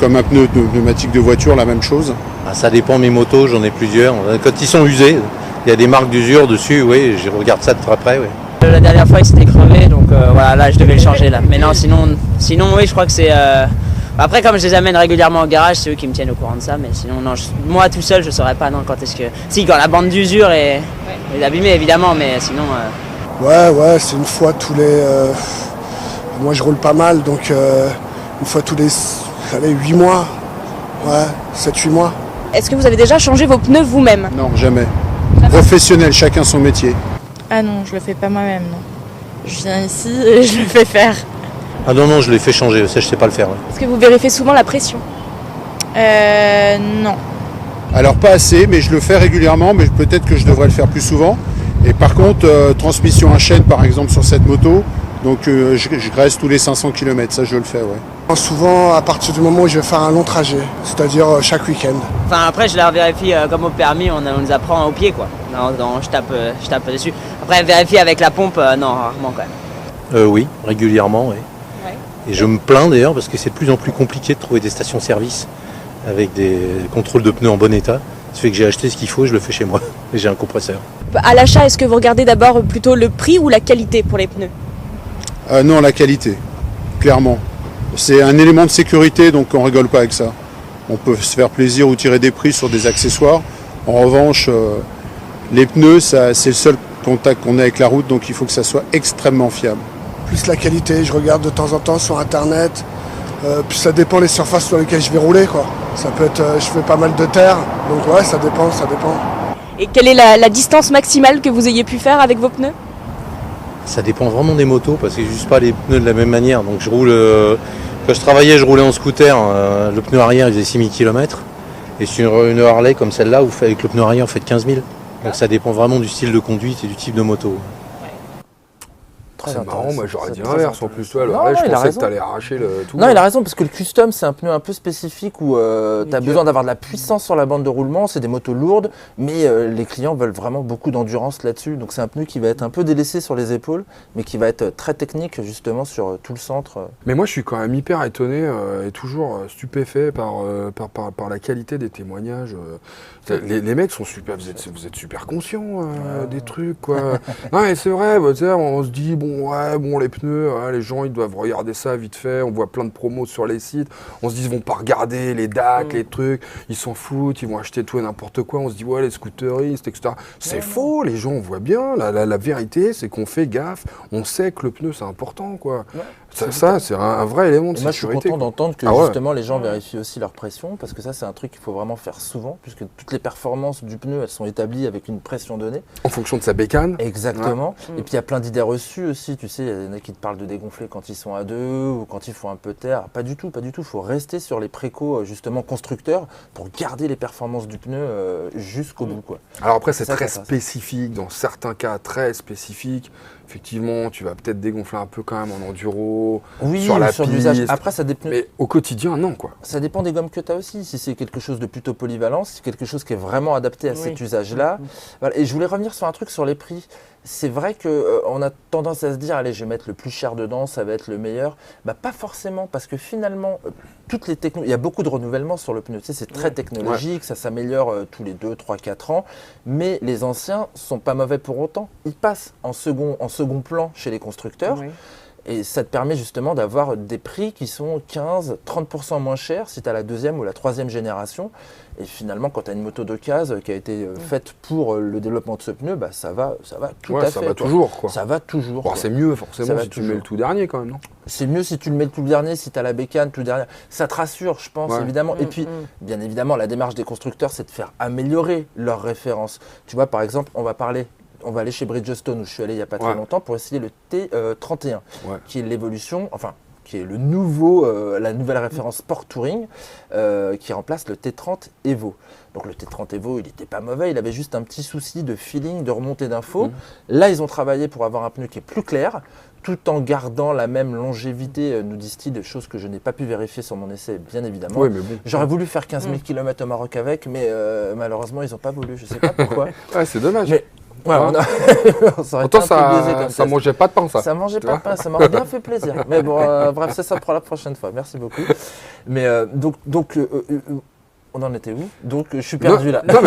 comme un pneu pneumatique de voiture, la même chose. Ça dépend, mes motos, j'en ai plusieurs. Quand ils sont usés, il y a des marques d'usure dessus, oui, je regarde ça de très près. Oui. La dernière fois il s'était crevé, donc voilà, là je devais le changer là. Mais non, sinon oui, je crois que c'est... Après, comme je les amène régulièrement au garage, c'est eux qui me tiennent au courant de ça, mais sinon, non, moi tout seul, je saurais pas, non, quand est-ce que... Si, quand la bande d'usure est abîmée, évidemment, mais sinon... Ouais, c'est une fois tous les... Moi, je roule pas mal, donc une fois tous les 8 mois. Ouais, 7-8 mois. Est-ce que vous avez déjà changé vos pneus vous-même? Non, jamais. Professionnel, chacun son métier. Ah non, je le fais pas moi-même, non. Je viens ici et je le fais faire. Ah non, je l'ai fait changer, ça je sais pas le faire. Ouais. Est-ce que vous vérifiez souvent la pression? Non. Alors pas assez, mais je le fais régulièrement, mais peut-être que je devrais le faire plus souvent. Et par contre, transmission à chaîne par exemple sur cette moto, donc je graisse tous les 500 km, ça je le fais, ouais. Souvent à partir du moment où je vais faire un long trajet, c'est-à-dire chaque week-end. Enfin après je la vérifie comme au permis, on les apprend au pied quoi. Non, je tape dessus. Après vérifier avec la pompe, non, rarement quand même. Oui, régulièrement, oui. Et je me plains d'ailleurs parce que c'est de plus en plus compliqué de trouver des stations-service avec des contrôles de pneus en bon état. Ça fait que j'ai acheté ce qu'il faut et je le fais chez moi. Et j'ai un compresseur. À l'achat, est-ce que vous regardez d'abord plutôt le prix ou la qualité pour les pneus? Non, la qualité, clairement. C'est un élément de sécurité, donc on rigole pas avec ça. On peut se faire plaisir ou tirer des prix sur des accessoires. En revanche, les pneus, c'est le seul contact qu'on a avec la route, donc il faut que ça soit extrêmement fiable. Plus la qualité, je regarde de temps en temps sur internet, puis ça dépend les surfaces sur lesquelles je vais rouler, quoi. Ça peut être, je fais pas mal de terre, donc ouais, ça dépend. Et quelle est la distance maximale que vous ayez pu faire avec vos pneus? Ça dépend vraiment des motos parce que je n'use pas les pneus de la même manière. Donc je roule, quand je travaillais, je roulais en scooter, le pneu arrière il faisait 6000 km. Et sur une Harley comme celle-là, avec le pneu arrière, vous faites 15 000. Donc ça dépend vraiment du style de conduite et du type de moto. C'est marrant, moi j'aurais dit l'inverse en plus. Toi, je pensais que t'allais arracher le tout. Non, il a raison, parce que le custom, c'est un pneu un peu spécifique où tu as besoin d'avoir de la puissance sur la bande de roulement, c'est des motos lourdes, mais les clients veulent vraiment beaucoup d'endurance là-dessus. Donc c'est un pneu qui va être un peu délaissé sur les épaules, mais qui va être très technique justement sur tout le centre. Mais moi je suis quand même hyper étonné et toujours stupéfait par la qualité des témoignages. Les mecs sont super, vous êtes super conscients des trucs, quoi. Non mais c'est vrai, on se dit, les pneus, les gens ils doivent regarder ça vite fait, on voit plein de promos sur les sites, on se dit ils vont pas regarder les DAC, les trucs, ils s'en foutent, ils vont acheter tout et n'importe quoi, on se dit les scooteristes, etc. C'est faux, les gens on voit bien, la vérité c'est qu'on fait gaffe, on sait que le pneu c'est important, quoi. Ça c'est un vrai élément de sécurité. Moi je suis content d'entendre que justement les gens vérifient aussi leur pression, parce que ça c'est un truc qu'il faut vraiment faire souvent, puisque toutes les performances du pneu elles sont établies avec une pression donnée. En fonction de sa bécane. Exactement. Et puis il y a plein d'idées reçues aussi, tu sais, il y en a qui te parlent de dégonfler quand ils sont à 2 ou quand il faut un peu de terre. Pas du tout. Il faut rester sur les précos justement constructeurs pour garder les performances du pneu jusqu'au bout, quoi. Alors après c'est très spécifique, dans certains cas très spécifiques. Effectivement, tu vas peut-être dégonfler un peu quand même en enduro, sur la piste. Après, ça dépend. Mais au quotidien, non, quoi. Ça dépend des gommes que tu as aussi. Si c'est quelque chose de plutôt polyvalent, si c'est quelque chose qui est vraiment adapté à cet usage-là. Voilà. Et je voulais revenir sur un truc sur les prix. C'est vrai qu'on a tendance à se dire, allez, je vais mettre le plus cher dedans, ça va être le meilleur. Pas forcément, parce que finalement, toutes les technologies, il y a beaucoup de renouvellement sur le pneu. Tu sais, c'est très technologique, ça s'améliore tous les 2, 3, 4 ans. Mais les anciens sont pas mauvais pour autant. Ils passent en second plan chez les constructeurs. Et ça te permet justement d'avoir des prix qui sont 15-30% moins chers si tu as la 2e ou la 3e génération. Et finalement, quand tu as une moto d'occasion qui a été faite pour le développement de ce pneu, ça va tout à fait. Ça va toujours, quoi. Ça va toujours. Bon, c'est mieux forcément si tu mets le tout dernier quand même, non? C'est mieux si tu le mets le tout dernier, si tu as la bécane tout dernier. Ça te rassure, je pense, évidemment. Et puis, bien évidemment, la démarche des constructeurs, c'est de faire améliorer leurs références. Tu vois, par exemple, on va parler on va aller chez Bridgestone où je suis allé il n'y a pas très longtemps pour essayer le T31, qui est l'évolution, enfin qui est le la nouvelle référence Sport Touring qui remplace le T30 Evo. Donc le T30 Evo, il n'était pas mauvais, il avait juste un petit souci de feeling, de remontée d'infos. Là, ils ont travaillé pour avoir un pneu qui est plus clair, tout en gardant la même longévité, nous disent-ils, chose que je n'ai pas pu vérifier sur mon essai, bien évidemment. Oui, mais bon. J'aurais voulu faire 15 000 km au Maroc avec, mais malheureusement, ils n'ont pas voulu, je ne sais pas pourquoi. C'est dommage. Mais, on s'aurait Autant été un peu biaisé comme ça mangeait pas de pain, ça. Ça mangeait pas de pain, ça m'aurait bien fait plaisir. Mais bon, bref, c'est ça pour la prochaine fois. Merci beaucoup. Mais donc on en était où? Donc je suis perdu là. Non,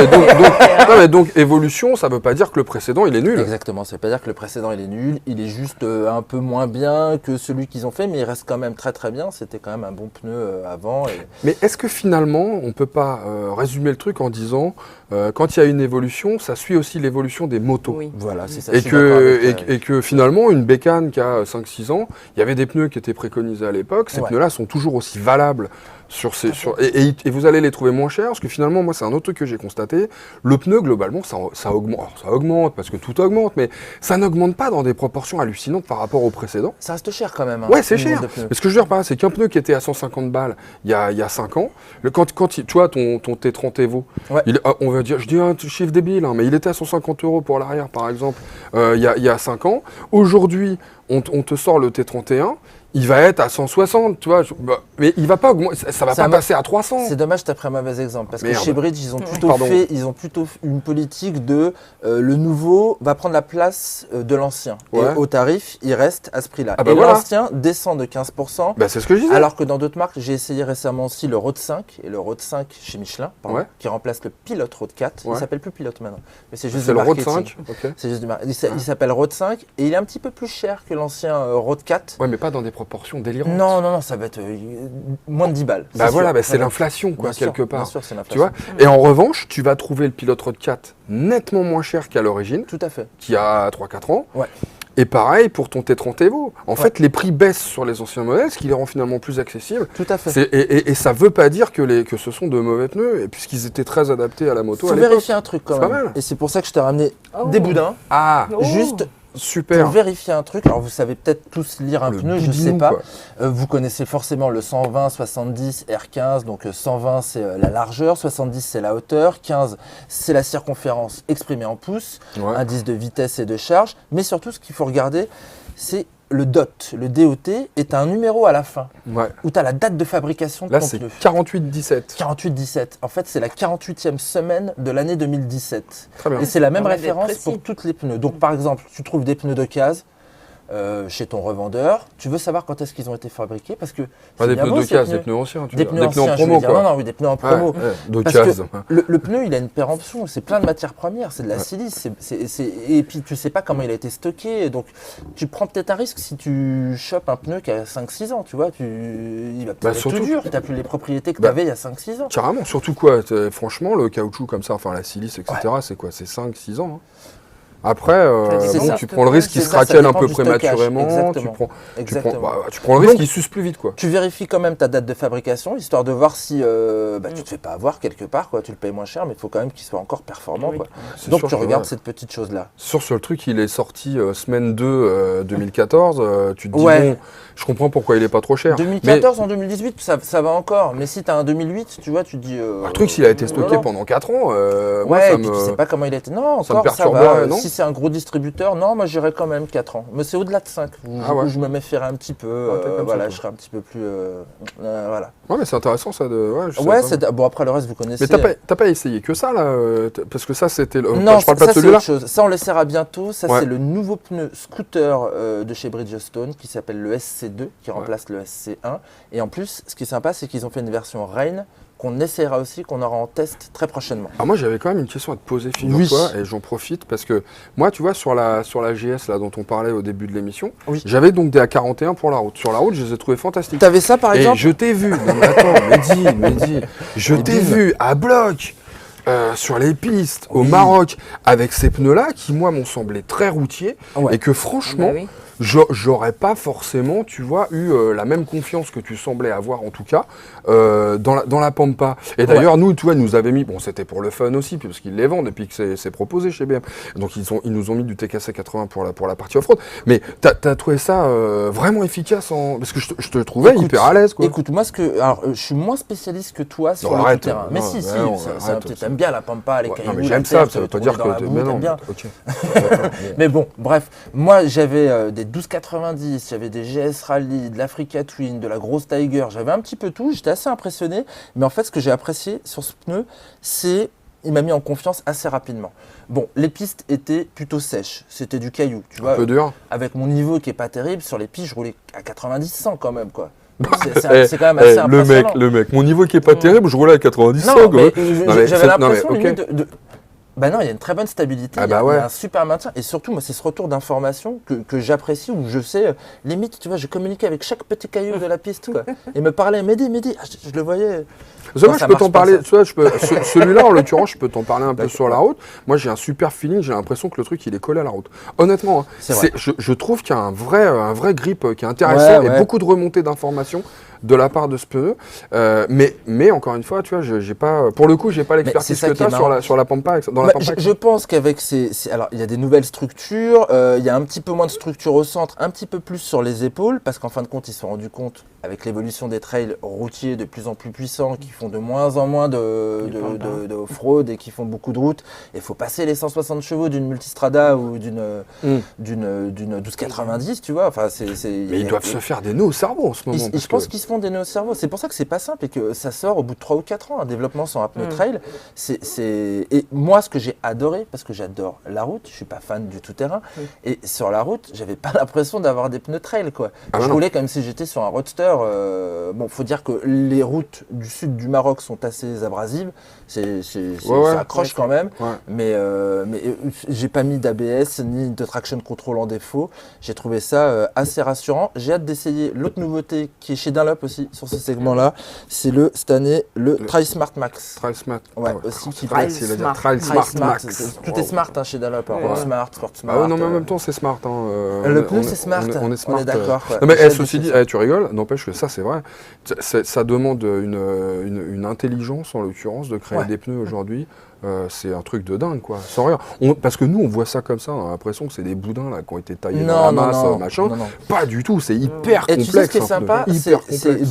mais donc évolution, ça veut pas dire que le précédent il est nul. Exactement, ça veut pas dire que le précédent il est nul. Il est juste un peu moins bien que celui qu'ils ont fait, mais il reste quand même très très bien. C'était quand même un bon pneu avant. Mais est-ce que finalement on peut pas résumer le truc en disant quand il y a une évolution, ça suit aussi l'évolution des motos. Oui. Voilà, c'est ça. Et que finalement une bécane qui a 5-6 ans, il y avait des pneus qui étaient préconisés à l'époque. Ces pneus-là sont toujours aussi valables. Et vous allez les trouver moins chers, parce que finalement, moi, c'est un autre truc que j'ai constaté. Le pneu, globalement, ça augmente. Alors, ça augmente, parce que tout augmente, mais ça n'augmente pas dans des proportions hallucinantes par rapport au précédent. Ça reste cher quand même. Ouais, c'est cher. Mais ce que je veux dire par là, c'est qu'un pneu qui était à 150 balles il y a 5 ans, tu vois, ton T30 Evo, on va dire, je dis un chiffre débile, mais il était à 150 € pour l'arrière, par exemple, il y a 5 ans. Aujourd'hui, on te sort le T31. Il va être à 160, tu vois, mais il va pas augmenter, ça va pas passer à 300. C'est dommage, tu as pris un mauvais exemple, parce que chez Bridge, ils ont plutôt une politique de le nouveau va prendre la place de l'ancien. Et au tarif, il reste à ce prix-là. Et l'ancien descend de 15%. C'est ce que je disais. Alors que dans d'autres marques, j'ai essayé récemment aussi le Road 5, et le Road 5 chez Michelin, qui remplace le Pilote Road 4. Il s'appelle plus Pilote maintenant, mais c'est juste du marketing. C'est le Road 5, c'est juste du il s'appelle Road 5, et il est un petit peu plus cher que l'ancien Road 4. Ouais, mais pas dans des proportions délirantes. Non, ça va être moins de 10 balles. C'est l'inflation, quoi, quelque part. Bien sûr, c'est l'inflation. Tu vois. Et en revanche, tu vas trouver le Pilote Road 4 nettement moins cher qu'à l'origine. Tout à fait. Qui a 3-4 ans. Ouais. Et pareil pour ton T30 Evo. En fait, les prix baissent sur les anciens modèles, ce qui les rend finalement plus accessibles. Tout à fait. Et ça veut pas dire que ce sont de mauvais pneus, puisqu'ils étaient très adaptés à la moto. Il faut vérifier un truc quand même. Pas mal. Et c'est pour ça que je t'ai ramené des boudins. Juste. Super. Pour vérifier un truc, alors vous savez peut-être tous lire un pneu, je ne sais pas. Vous connaissez forcément le 120, 70, R15. Donc 120 c'est la largeur, 70 c'est la hauteur, 15 c'est la circonférence exprimée en pouces, indice de vitesse et de charge. Mais surtout ce qu'il faut regarder, c'est le DOT. Le DOT est un numéro à la fin, où tu as la date de fabrication de ton pneu. Là, c'est 48-17. 48-17. En fait, c'est la 48e semaine de l'année 2017. Très bien. Et c'est la même référence pour toutes les pneus. Donc, par exemple, tu trouves des pneus d'occasion chez ton revendeur. Tu veux savoir quand est-ce qu'ils ont été fabriqués, parce que pas des pneus d'occasion, des pneus anciens. Des pneus en promo, quoi. Non, des pneus en promo. D'occasion. Le pneu, il a une péremption. C'est plein de matières premières. C'est de la silice. Et puis, tu sais pas comment il a été stocké. Donc, tu prends peut-être un risque si tu chopes un pneu qui a 5-6 ans. Tu vois, il va peut-être être tout dur. Tu n'as plus les propriétés que tu avais il y a 5-6 ans. Carrément. Surtout quoi, franchement, le caoutchouc comme ça, enfin la silice, etc., c'est quoi? C'est 5-6 ans. Après, tu prends le risque qu'il se raquelle un peu prématurément, tu prends le risque qu'il s'use plus vite, quoi. Tu vérifies quand même ta date de fabrication, histoire de voir si tu te fais pas avoir quelque part, quoi. Tu le payes moins cher, mais il faut quand même qu'il soit encore performant, quoi. Donc tu regardes cette petite chose-là. Sur le truc, il est sorti semaine 2 2014, tu te dis, bon, je comprends pourquoi il est pas trop cher. 2014 en 2018, ça va encore, mais si tu as un 2008, tu vois, tu te dis... le truc, s'il a été stocké pendant 4 ans, et puis tu sais pas comment il a été... Non, ça me perturberait, non. Si c'est un gros distributeur, non, moi j'irais quand même 4 ans. Mais c'est au-delà de 5. Je me méfierais un petit peu. Je serais un petit peu plus. Voilà. Ouais, mais c'est intéressant ça. Bon, après le reste, vous connaissez. Mais t'as pas essayé que ça, là parce que ça, c'était. Non, je parle pas de celui-là. Ça, on le laissera bientôt. Ça, c'est le nouveau pneu scooter de chez Bridgestone qui s'appelle le SC2, qui remplace le SC1. Et en plus, ce qui est sympa, c'est qu'ils ont fait une version Rain qu'on essaiera aussi, qu'on aura en test très prochainement. Alors moi, j'avais quand même une question à te poser, figure-toi, et j'en profite, parce que moi, tu vois, sur la GS là, dont on parlait au début de l'émission, j'avais donc des A41 pour la route. Sur la route, je les ai trouvés fantastiques. T'avais ça, par exemple? Et je t'ai vu, non mais attends, Mehdi, je t'ai vu à bloc sur les pistes, au Maroc, avec ces pneus-là, qui, moi, m'ont semblé très routiers, et que franchement... j'aurais pas forcément, tu vois, eu la même confiance que tu semblais avoir, en tout cas, dans la Pampa. Et d'ailleurs, nous, tu vois, ils nous avaient mis, bon, c'était pour le fun aussi, parce qu'ils les vendent et puis que c'est proposé chez BM. Donc ils nous ont mis du TKC 80 pour la partie off-road. Mais t'as trouvé ça vraiment efficace parce que je te trouvais hyper à l'aise, quoi. Écoute, moi, je suis moins spécialiste que toi sur le terrain. Mais si, t'aimes bien la Pampa, les cailloux. Non, mais j'aime ça veut pas dire que t'aimes bien. Mais bon, bref, moi j'avais des 1290, j'avais des GS Rally, de l'Africa Twin, de la grosse Tiger, j'avais un petit peu tout, j'étais assez impressionné. Mais en fait, ce que j'ai apprécié sur ce pneu, c'est il m'a mis en confiance assez rapidement. Bon, les pistes étaient plutôt sèches, c'était du caillou, tu vois. Un peu dur. Avec mon niveau qui est pas terrible, sur les pistes, je roulais à 90-100 quand même, quoi. C'est quand même assez impressionnant. Le mec, mon niveau qui est pas terrible, je roulais à 90-100. J'avais l'impression limite de... Bah non, il y a une très bonne stabilité, il y a un super maintien. Et surtout, moi, c'est ce retour d'information que j'apprécie, où je sais, limite, tu vois, je communiquais avec chaque petit caillou de la piste, quoi. Et me parlait, Mehdi, je le voyais. Moi, je peux t'en parler, tu vois, celui-là, en l'occurrence, je peux t'en parler un peu sur la route. Moi, j'ai un super feeling, j'ai l'impression que le truc, il est collé à la route. Honnêtement, je trouve qu'il y a un vrai grip qui est intéressant et beaucoup de remontées d'informations de la part de ce pneu. Mais encore une fois, tu vois, j'ai pas, pour le coup, j'ai pas l'expertise que tu as sur la Pampa. Je pense qu'avec alors, il y a des nouvelles structures, il y a un petit peu moins de structure au centre, un petit peu plus sur les épaules, parce qu'en fin de compte, ils se sont rendus compte, avec l'évolution des trails routiers de plus en plus puissants, qui font de moins en moins de off-road et qui font beaucoup de routes, il faut passer les 160 chevaux d'une Multistrada ou d'une 1290, tu vois. Enfin, mais ils doivent se faire des nœuds au cerveau en ce moment. Je pense qu'ils se font des nœuds au cerveau. C'est pour ça que c'est pas simple et que ça sort au bout de 3 ou 4 ans, un développement sur un pneu trail. Et moi, ce que j'ai adoré, parce que j'adore la route, je suis pas fan du tout-terrain, et sur la route, j'avais pas l'impression d'avoir des pneus trail, quoi. Je roulais comme si j'étais sur un roadster. Bon, faut dire que les routes du sud du Maroc sont assez abrasives, ça accroche quand même, mais j'ai pas mis d'ABS ni de traction control en défaut. J'ai trouvé ça assez rassurant. J'ai hâte d'essayer l'autre nouveauté qui est chez Dunlop aussi sur ce segment-là, c'est cette année le TriSmart Max. TriSmart, aussi qui TriSmart Max. Tout est smart chez Dunlop, Smart, Sport Smart. Non, mais en même temps c'est smart. Le pneu c'est smart, on est d'accord. Mais ceci dit, tu rigoles, n'empêche que ça c'est vrai. Ça demande une intelligence en l'occurrence de créer des pneus aujourd'hui. C'est un truc de dingue, quoi. Sans rien. Parce que nous, on voit ça comme ça, on a l'impression que c'est des boudins là, qui ont été taillés dans la masse, machin. Pas du tout, c'est hyper complexe. Et tu sais ce qui est sympa,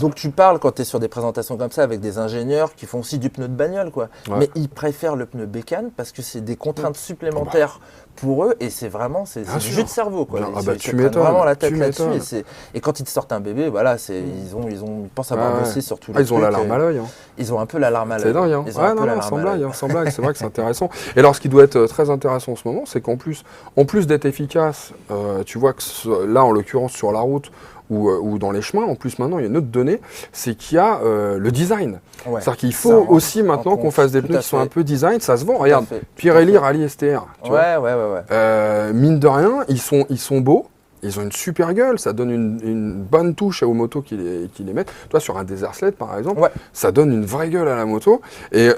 donc tu parles quand tu es sur des présentations comme ça avec des ingénieurs qui font aussi du pneu de bagnole, quoi. Mais ils préfèrent le pneu bécane parce que c'est des contraintes supplémentaires pour eux et c'est vraiment du jus de cerveau, quoi. Tu m'étonnes. Vraiment la tête là-dessus. Et quand ils te sortent un bébé, voilà, ils pensent avoir bossé sur tous les trucs. Ils ont la larme à l'œil. Ils ont un peu la larme à l'œil. C'est dingue, hein. Sans blague. C'est vrai que c'est intéressant. Et alors, ce qui doit être très intéressant en ce moment, c'est qu'en plus d'être efficace, tu vois que là, en l'occurrence, sur la route ou dans les chemins, en plus, maintenant, il y a une autre donnée, c'est qu'il y a le design. C'est-à-dire qu'il faut aussi maintenant qu'on fasse des pneus qui sont un peu design. Ça se vend. Regarde, Pirelli Rally STR. Mine de rien, ils sont beaux. Ils ont une super gueule, ça donne une bonne touche aux motos qui les mettent. Toi, sur un Desert Sled, par exemple, ça donne une vraie gueule à la moto. Et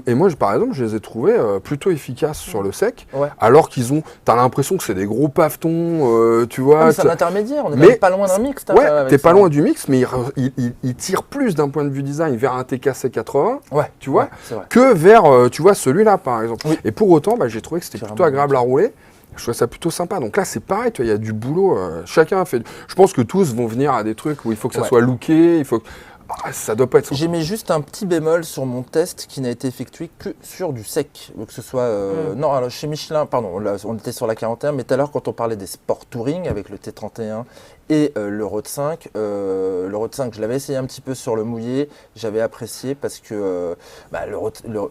moi, par exemple, je les ai trouvés plutôt efficaces sur le sec, alors t'as l'impression que c'est des gros pavetons, tu vois. C'est un intermédiaire, on n'est pas loin d'un mix. T'es pas loin du mix, mais il tire plus d'un point de vue design vers un TKC 80, tu vois, que vers, tu vois, celui-là, par exemple. Et pour autant, j'ai trouvé que c'était plutôt agréable à rouler. Je trouve ça plutôt sympa. Donc là, c'est pareil, il y a du boulot. Chacun fait. Je pense que tous vont venir à des trucs où il faut que ça soit looké, il faut. Ça doit pas être. J'ai mis juste un petit bémol sur mon test qui n'a été effectué que sur du sec. Que ce soit. Non, alors chez Michelin, pardon, là, on était sur la 41, mais tout à l'heure, quand on parlait des sports touring avec le T31 et le Road 5, je l'avais essayé un petit peu sur le mouillé. J'avais apprécié parce que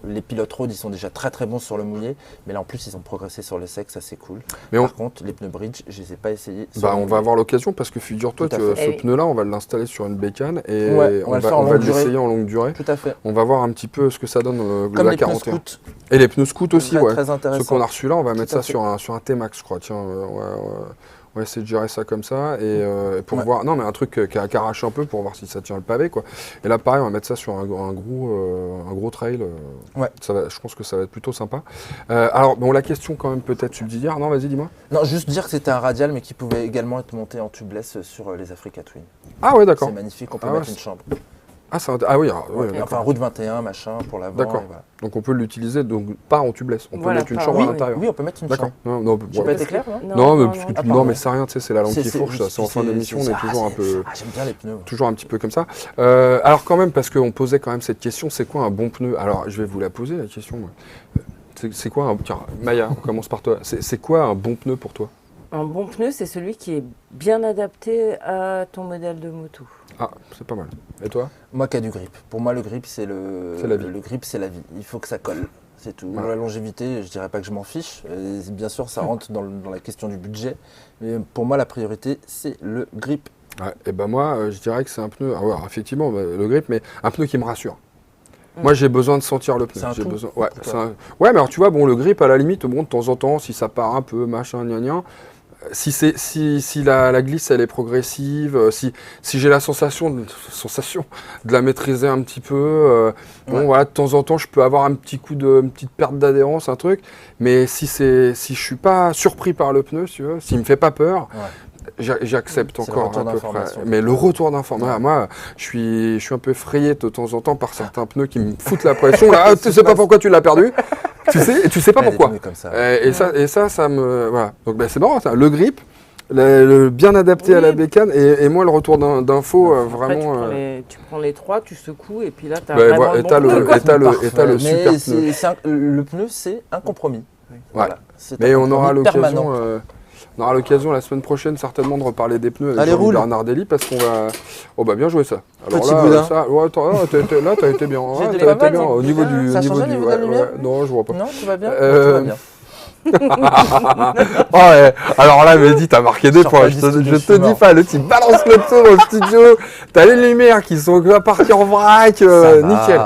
les pilotes road, ils sont déjà très très bons sur le mouillé. Mais là, en plus, ils ont progressé sur le sec, ça c'est cool. Par contre, les pneus bridge, je les ai pas essayés. On va avoir l'occasion parce que figure-toi que ce pneu-là, on va l'installer sur une bécane et on va l'essayer en longue durée. Tout à fait. On va voir un petit peu ce que ça donne comme la 41. Pneus scouts. Et les pneus scouts aussi, très intéressant. Ceux qu'on a reçus là, on va mettre ça sur un T-Max, je crois. Tiens, on va essayer de gérer ça comme ça et pour voir. Non, mais un truc qui arrache un peu pour voir si ça tient le pavé, quoi. Et là, pareil, on va mettre ça sur un gros trail. Je pense que ça va être plutôt sympa. Alors, la question quand même peut-être subsidiaire. Non, vas-y, dis-moi. Non, juste dire que c'était un radial, mais qui pouvait également être monté en tubeless sur les Africa Twin. Ah ouais, d'accord. C'est magnifique, on peut mettre une chambre. Ah oui, alors, ouais, Enfin, route 21, machin, pour l'avant. D'accord. Voilà. Donc on peut l'utiliser donc pas en tubeless. On peut Voilà, mettre une pas- chambre oui. à l'intérieur. Oui, on peut mettre une D'accord. chambre. Non, J'ai pas été clair, non Non, mais parce que pardon. mais c'est rien, tu sais, c'est la langue qui fourche, ça. C'est en fin d'émission, on est toujours un peu. Ah, j'aime bien les pneus. Toujours un petit peu comme ça. Alors quand même, parce qu'on posait quand même cette question, c'est quoi un bon pneu? Alors je vais vous la poser la question. Moi. C'est quoi un... Tiens, Maya, on commence par toi. C'est quoi un bon pneu pour toi? Un bon pneu, c'est celui qui est bien adapté à ton modèle de moto. Ah, c'est pas mal. Et toi? Moi qui a du grip. Pour moi, le grip, c'est la vie. Le grip, c'est la vie. Il faut que ça colle. C'est tout. Voilà. La longévité, je dirais pas que je m'en fiche. Bien sûr, ça rentre dans la question du budget. Mais pour moi, la priorité, c'est le grip. Ouais, et ben moi, je dirais que c'est un pneu. Ah ouais, alors, effectivement, le grip, mais un pneu qui me rassure. Moi, j'ai besoin de sentir le pneu. C'est un J'ai tout besoin. pour Ouais, toi. ouais, mais alors tu vois, bon, le grip, à la limite, bon, de temps en temps, si ça part un peu, machin, gna gna. Si la glisse elle est progressive, si j'ai la sensation de la maîtriser un petit peu, bon voilà, de temps en temps je peux avoir une petite perte d'adhérence, un truc, mais si je suis pas surpris par le pneu, si tu veux, s'il me fait pas peur, j'accepte C'est le encore retour à peu près. d'information. Mais le retour d'information, moi je suis un peu effrayé de temps en temps par certains pneus qui me foutent la pression. Là, tu sais pas pourquoi tu l'as perdu. Tu sais pas pourquoi. Comme ça. Et ça me voilà. Donc c'est marrant ça. Le grip, le bien adapté à la bécane et moi le retour d'info Après, vraiment. tu prends les trois, tu secoues et puis là, tu as Ouais, vraiment et le bon t'as pneu, quoi. le super pneu. Le pneu, c'est un compromis. Voilà. C'est Mais un on aura compromis permanent. l'occasion la semaine prochaine certainement de reparler des pneus avec Allez, Jean-Louis roule. Bernardelli parce qu'on va. Oh bah bien joué ça. Alors Petit là, boudin. là t'as été bien. Ouais, J'étais t'as pas été mal, bien hein. au niveau du. Ça a changé au niveau de la lumière Non, je vois pas. Non, tout va bien. Tout va bien. Oh ouais. Alors là, Mehdi, t'as marqué des points. Je te dis pas, le type balance le pneu dans le studio. T'as les lumières qui sont parties en vrac. Nickel.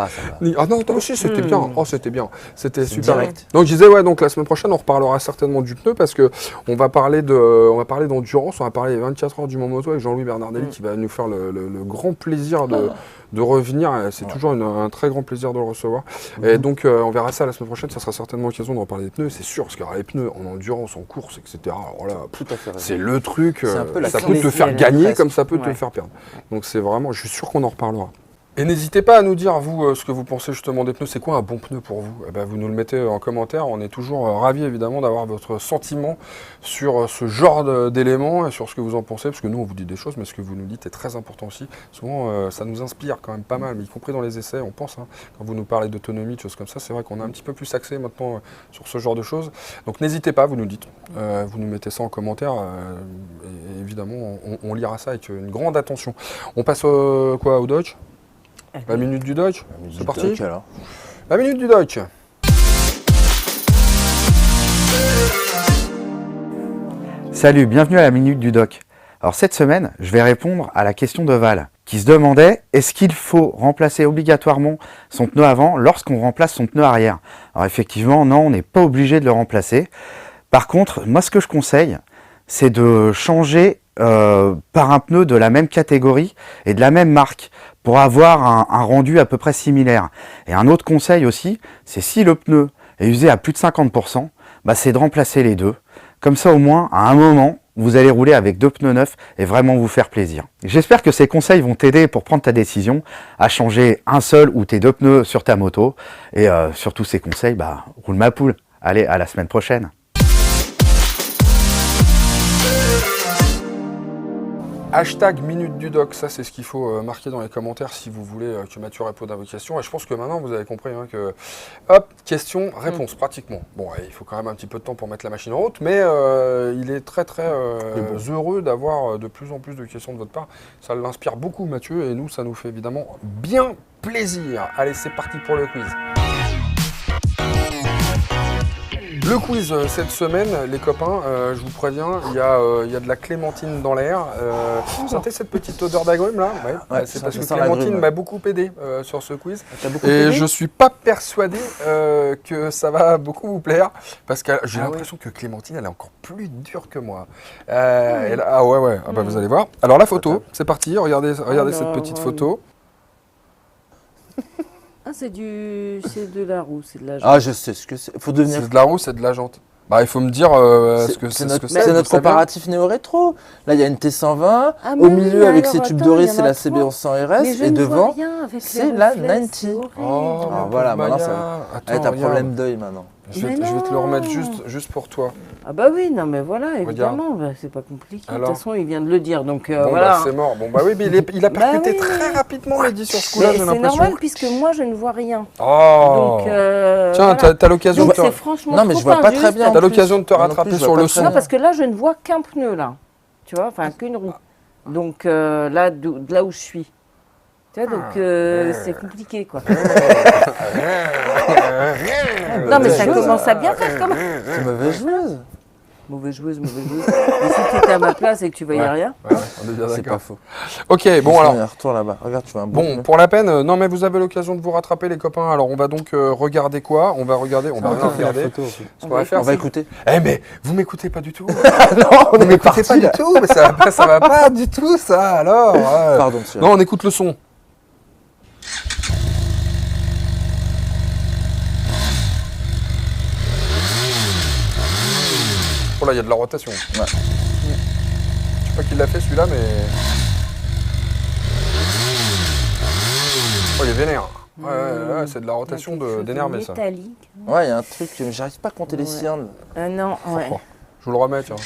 Ah non, toi aussi, c'était bien. Oh, c'était bien. C'était super. direct. Donc je disais, ouais, donc la semaine prochaine, on reparlera certainement du pneu parce que on va parler d'endurance. On va parler des 24 heures du Mont Moto avec Jean-Louis Bernardelli qui va nous faire le grand plaisir de revenir. C'est toujours un très grand plaisir de le recevoir. Et donc, on verra ça la semaine prochaine. Ça sera certainement l'occasion de reparler des pneus. C'est sûr, parce que les pneus en endurance, en course, etc. Alors là, c'est le truc. C'est un peu la ça peut te faire essentielle, gagner presque. comme ça peut te Ouais. faire perdre. Donc, c'est vraiment, je suis sûr qu'on en reparlera. Et n'hésitez pas à nous dire, vous, ce que vous pensez justement des pneus. C'est quoi un bon pneu pour vous? Eh ben, vous nous le mettez en commentaire. On est toujours ravis, évidemment, d'avoir votre sentiment sur ce genre d'éléments et sur ce que vous en pensez. Parce que nous, on vous dit des choses, mais ce que vous nous dites est très important aussi. Souvent, ça nous inspire quand même pas mal, mais y compris dans les essais, on pense. Quand vous nous parlez d'autonomie, de choses comme ça, c'est vrai qu'on est un petit peu plus axé maintenant sur ce genre de choses. Donc n'hésitez pas, vous nous dites. Vous nous mettez ça en commentaire. Et évidemment, on lira ça avec une grande attention. On passe au Dodge? La minute du Dodge, c'est parti. La minute du Dodge. Salut, bienvenue à la Minute du Doc. Alors cette semaine, je vais répondre à la question de Val, qui se demandait est-ce qu'il faut remplacer obligatoirement son pneu avant lorsqu'on remplace son pneu arrière. Alors effectivement, non, on n'est pas obligé de le remplacer. Par contre, moi ce que je conseille, c'est de changer par un pneu de la même catégorie et de la même marque pour avoir un rendu à peu près similaire. Et un autre conseil aussi, c'est si le pneu est usé à plus de 50%, c'est de remplacer les deux. Comme ça au moins, à un moment, vous allez rouler avec deux pneus neufs et vraiment vous faire plaisir. J'espère que ces conseils vont t'aider pour prendre ta décision à changer un seul ou tes deux pneus sur ta moto. Et surtout ces conseils, roule ma poule. Allez, à la semaine prochaine. Hashtag Minute du Doc, ça c'est ce qu'il faut marquer dans les commentaires si vous voulez que Mathieu réponde à vos questions. Et je pense que maintenant vous avez compris que, hop, question, réponse, pratiquement. Bon, il faut quand même un petit peu de temps pour mettre la machine en route, mais il est très très heureux d'avoir de plus en plus de questions de votre part. Ça l'inspire beaucoup Mathieu et nous ça nous fait évidemment bien plaisir. Allez, c'est parti pour le quiz. Le quiz cette semaine, les copains, je vous préviens, il y a de la clémentine dans l'air. Vous sentez cette petite odeur d'agrumes là? Ouais, c'est parce que Clémentine m'a beaucoup aidé sur ce quiz. Et je suis pas persuadé que ça va beaucoup vous plaire parce que j'ai l'impression que Clémentine elle est encore plus dure que moi. Vous allez voir. Alors la photo, c'est parti. Regardez cette petite photo. Ah, c'est de la roue, c'est de la jante. Ah, je sais ce que c'est. Faut devenir. C'est de la roue, c'est de la jante. Bah, il faut me dire ce que c'est c'est. notre comparatif néo-rétro. Là, il y a une T120. Ah, mais Au oui, milieu, avec alors, ses tubes attends, dorés, il y en c'est a la trois. CB1100 Mais RS. je Et ne vois devant, rien avec c'est les la reflets, 90. c'est horrible. Oh, Alors ma voilà, pauvre maintenant, Maya. t'as Attends, un regarde. problème d'œil maintenant. Je vais Mais te le remettre non. juste pour toi. Ah bah oui, non mais voilà, évidemment, bah, c'est pas compliqué. De Alors toute façon, il vient de le dire, donc Bon, voilà. bah, c'est mort. Bon, bah oui, mais il a percuté très rapidement, Mehdi, sur ce coup-là, Mais j'ai c'est l'impression. normal, puisque moi, je ne vois rien. Oh Donc, tiens, voilà. t'as l'occasion de Donc, te... c'est franchement Non, mais je trop vois pas très injuste. bien. T'as l'occasion de te Moi non plus, rattraper je vois sur pas le très son. Non, parce que là, je ne vois qu'un pneu, là. Tu vois, enfin, qu'une roue. Donc, là, de là où je suis. Tu vois, donc, c'est compliqué, quoi. Non, mais ça commence à bien faire, quand même. C'est mauvaise joueuse. Mauvaise joueuse. Mais si tu étais à ma place et que tu voyais rien. Ouais, on est bien C'est d'accord. pas faux. Ok, bon alors. Retourne là-bas. Regarde, tu vois un Bon, pour la peine, non mais vous avez l'occasion de vous rattraper les copains. Alors on va donc regarder quoi? On va rien regarder. Ce qu'on va faire, On va c'est- écouter. Eh mais vous m'écoutez pas du tout. Non, on Vous est m'écoutez parti pas du là. tout. Mais ça va pas du tout ça. Alors. Pardon, monsieur. Non, on écoute le son. Oh là, il y a de la rotation. Ouais. Je sais pas qui l'a fait celui-là, mais. Oh, il est vénère. Ouais, c'est de la rotation d'énervé ça. Métallique. Ouais, il y a un truc, j'arrive pas à compter les cylindres. Non, ouais. Oh, je vous le remets, tiens.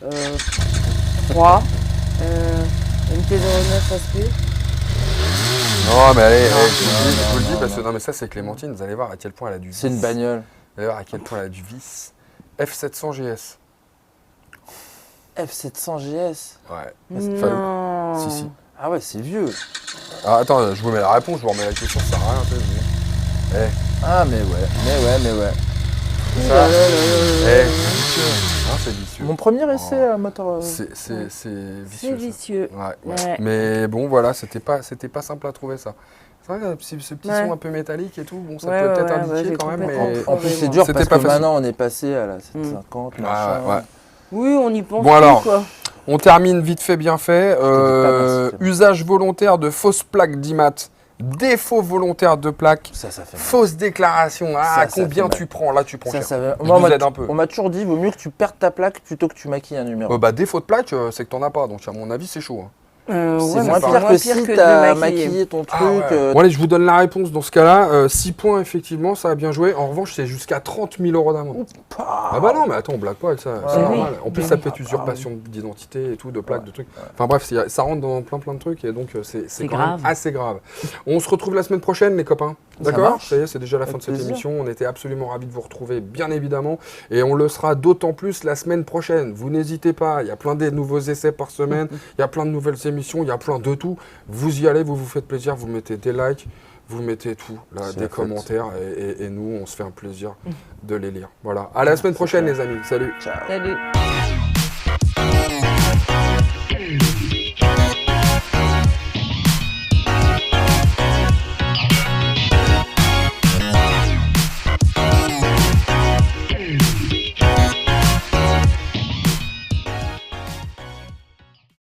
Euh, 3. MT-09 aspect. Non, mais allez, Non, je vous le dis non, parce que non. non, mais ça c'est Clémentine, vous allez voir à quel point elle a du C'est une vice. bagnole. Vous allez voir à quel point elle a du vice. F700 GS. F700 GS. Ouais. Non. Si. Ah ouais, c'est vieux. Ah, attends, je vous mets la réponse, je vous remets la question, ça sert à rien, tu sais. Ah, mais ouais. Ça, c'est vicieux. Hein, c'est vicieux. Mon premier essai à moteur. C'est vicieux. C'est ça. vicieux. Ouais. Ouais. Mais bon, voilà, c'était pas simple à trouver ça. C'est vrai, ce petit Ouais. son un peu métallique et tout, bon, ça Ouais, peut peut-être ouais, indiquer j'ai quand même, complètement mais. En plus, c'est moi. dur C'était parce pas que facile. maintenant on est passé à la 750. machin. Ouais. Oui, on y pense Bon, plus, alors. quoi. On termine vite fait, bien fait. merci. Usage volontaire de fausses plaques d'IMAT. Défaut volontaire de plaques. Ça fait mal. Fausse déclaration. Ah, Ça fait combien mal. tu prends? Là, tu prends cher. Je Je vous aide un peu. On m'a toujours dit, vaut mieux que tu perdes ta plaque plutôt que tu maquilles un numéro. Bah, défaut de plaque, c'est que t'en as pas. Donc, à mon avis, c'est chaud. Hein. C'est moins pas pire grave. que si de t'as maquiller. maquillé ton truc. Ah ouais. Bon, allez, je vous donne la réponse dans ce cas-là. 6 points, effectivement, ça a bien joué. En revanche, c'est jusqu'à 30 000 € d'amende. Ah bah non, mais attends, on blague pas avec ça. C'est Ouais. normal. En plus, ça peut être Ah, usurpation d'identité et tout, de plaques, de trucs. Enfin bref, ça rentre dans plein de trucs et donc c'est quand grave. même assez grave. On se retrouve la semaine prochaine, les copains. Ça D'accord? marche. Ça y est, c'est déjà la fin de cette plaisir. émission. On était absolument ravis de vous retrouver, bien évidemment. Et on le sera d'autant plus la semaine prochaine. Vous n'hésitez pas. Il y a plein de nouveaux essais par semaine. Il y a plein de nouvelles émissions. Il y a plein de tout. Vous y allez, vous vous faites plaisir. Vous mettez des likes. Vous mettez tout, là, C'est des la fête. commentaires. Et nous, on se fait un plaisir de les lire. Voilà. À la semaine prochaine, les amis. Salut. Ciao. Salut.